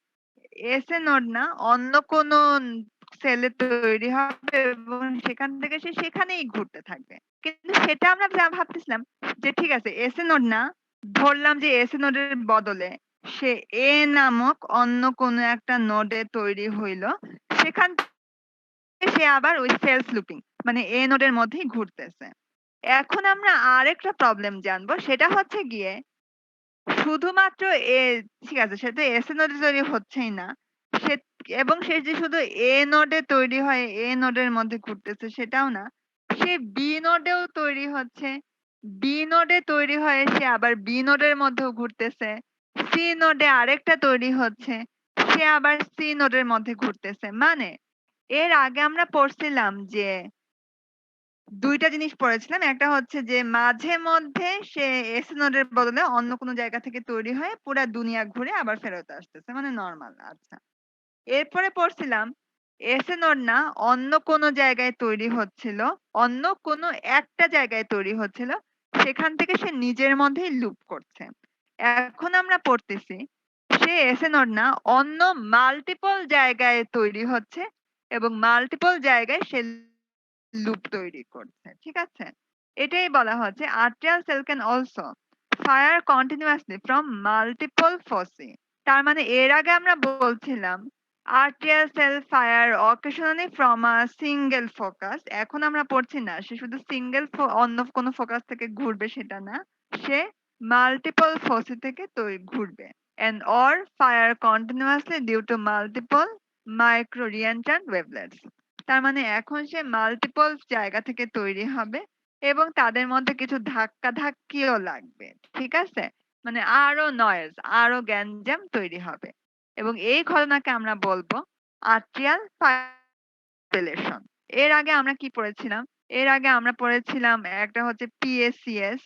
এসএ নোড না অন্য কোনো সেলে তৈরি হবে এবং সেখান থেকে সে সেখানেই ঘুরতে থাকবে, কিন্তু সেটা আমরা যা ভাবতেছিলাম যে ঠিক আছে এসএ নোড না, ধরলাম যে এসএ নোডের বদলে সে এ নামক অন্য কোনো একটা নোডে তৈরি হইলো, সেখান থেকে সে আবার ওই সেলস লুপিং মানে এ নোডের মধ্যেই ঘুরতেছে। এখন আমরা আরেকটা প্রবলেম জানবো, সেটা হচ্ছে গিয়ে শুধুমাত্র এ, ঠিক আছে সে তো এস নোডে তৈরি হচ্ছেই না, সে এবং সে যে শুধু এ নোডে তৈরি হয় এ নোডের মধ্যে ঘুরতেছে সেটাও না, সে বি নোডেও তৈরি হচ্ছে, বি নোডে তৈরি হয়ে সে আবার বি নোডের মধ্যেও ঘুরতেছে, সি নোডে আরেকটা তৈরি হচ্ছে, সে আবার সি নোডের মধ্যে ঘুরতেছে। মানে এর আগে আমরা পড়ছিলাম যে দুইটা জিনিস পড়েছিলাম, একটা হচ্ছে যে মাঝে মধ্যে সে এস নোডের বদলে অন্য কোনো জায়গা থেকে তৈরি হয়ে পুরা দুনিয়া ঘুরে আবার ফেরত আসতেছে, মানে নরমাল। আচ্ছা, এরপরে পড়ছিলাম এস নোড না অন্য কোনো জায়গায় তৈরি হচ্ছিল, অন্য কোনো একটা জায়গায় তৈরি হচ্ছিল, সেখান থেকে সে নিজের মধ্যেই লুপ করছে। এখন আমরা পড়তেছি সে এস নোড না অন্য মাল্টিপল জায়গায় তৈরি হচ্ছে এবং মাল্টিপল জায়গায় সে লুপ তৈরি করছে, ঠিক আছে। এটাই বলা হচ্ছে arterial cell can also fire continuously from multiple foci. তার মানে এর আগে আমরা বলছিলাম arterial cell fire occasionally from a single focus, এখন আমরা পড়ছি না সে শুধু সিঙ্গেল অন্য কোনো ফোকাস থেকে ঘুরবে সেটা না, সে মাল্টিপল ফসি থেকে ঘুরবে and or fire continuously due to multiple micro reentrant wavelets। তার মানে এখন সে মাল্টিপল জায়গা থেকে তৈরি হবে এবং তাদের মধ্যে কিছু ধাক্কা ধাক্কিও লাগবে, ঠিক আছে, মানে আরো নয়েজ আরো গ্যাঞ্জাম তৈরি হবে এবং এই ঘটনাকে আমরা বলবো আর্ট্রিয়াল ফাইব্রিলেশন। এর আগে আমরা কি পড়েছিলাম, এর আগে আমরা পড়েছিলাম একটা হচ্ছে পিএসিএস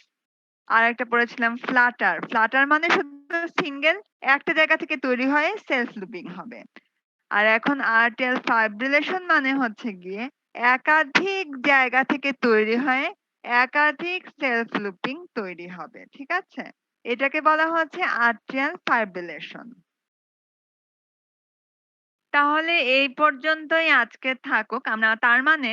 আর একটা পড়েছিলাম ফ্লাটার। ফ্লাটার মানে শুধু সিঙ্গেল একটা জায়গা থেকে তৈরি হয়ে সেলফ লুপিং হবে, আর এখন আর্টেরিয়াল ফাইব্রিলেশন মানে হচ্ছে গিয়ে একাধিক জায়গা থেকে তৈরি হয়ে একাধিক সেলফ লুপিং তৈরি হবে, ঠিক আছে। এটাকে বলা হচ্ছে আর্টেরিয়াল ফাইব্রিলেশন। তাহলে এই পর্যন্তই আজকে থাকুক। আমরা তার মানে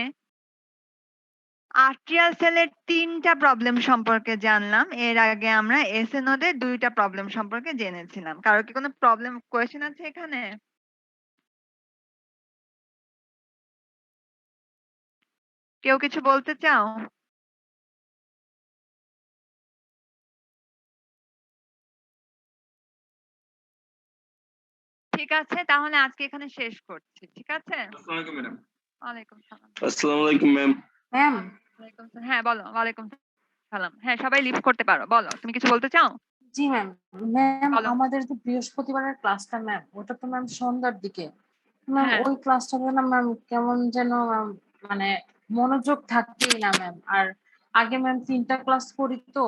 আর্টেরিয়াল সেলের 3টা প্রবলেম সম্পর্কে জানলাম, এর আগে আমরা এসএ নোডের 2টা প্রবলেম সম্পর্কে জেনেছিলাম। কারো কি কোনো প্রবলেম কোয়েশ্চেন আছে এখানে? কেউ কিছু বলতে চাও? ঠিক আছে, তাহলে আজকে এখানে শেষ করছি, ঠিক আছে। আসসালামু আলাইকুম ম্যাডাম। ওয়ালাইকুম সালাম। আসসালামু আলাইকুম ম্যাম। ম্যাম ওয়ালাইকুম সালাম। হ্যাঁ বলো। ওয়ালাইকুম সালাম। হ্যাঁ সবাই লিভ করতে পারো, বলো তুমি কিছু বলতে চাও? জি ম্যাম। ম্যাম বলো। আমাদের যে বৃহস্পতিবারের ক্লাসটা ম্যাম ওটা তো ম্যাম সন্ধ্যার দিকে। ম্যাম হ্যাঁ ওই ক্লাসটাতে না ম্যাম কেমন যেন মানে মনোযোগ থাকছেই না ম্যাম। আর আগে ম্যাম 3টা ক্লাস করি তো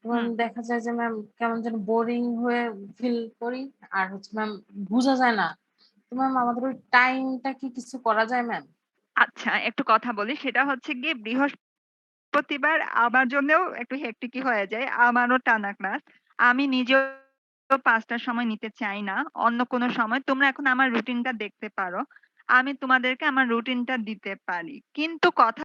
ম্যাম দেখা যায় যে ম্যাম কেমন যেন বোরিং হয়ে ফিল করি আর হচ্ছে ম্যাম বোঝা যায় না। তো ম্যাম আমাদের ওই টাইমটা কি কিছু করা যায় ম্যাম? আচ্ছা, একটু কথা বলি, সেটা হচ্ছে গিয়ে বৃহস্পতিবার আমার জন্যও একটু হেক্টিকই হয়ে যায়, আমারও টানা ক্লাস। আমি নিজেও 5টার সময় নিতে চাই না, অন্য কোনো সময় তোমরা এখন আমার রুটিনটা দেখতে পারো, আমি তোমাদেরকে আমার রুটিনটা দিতে পারি, কিন্তু কথা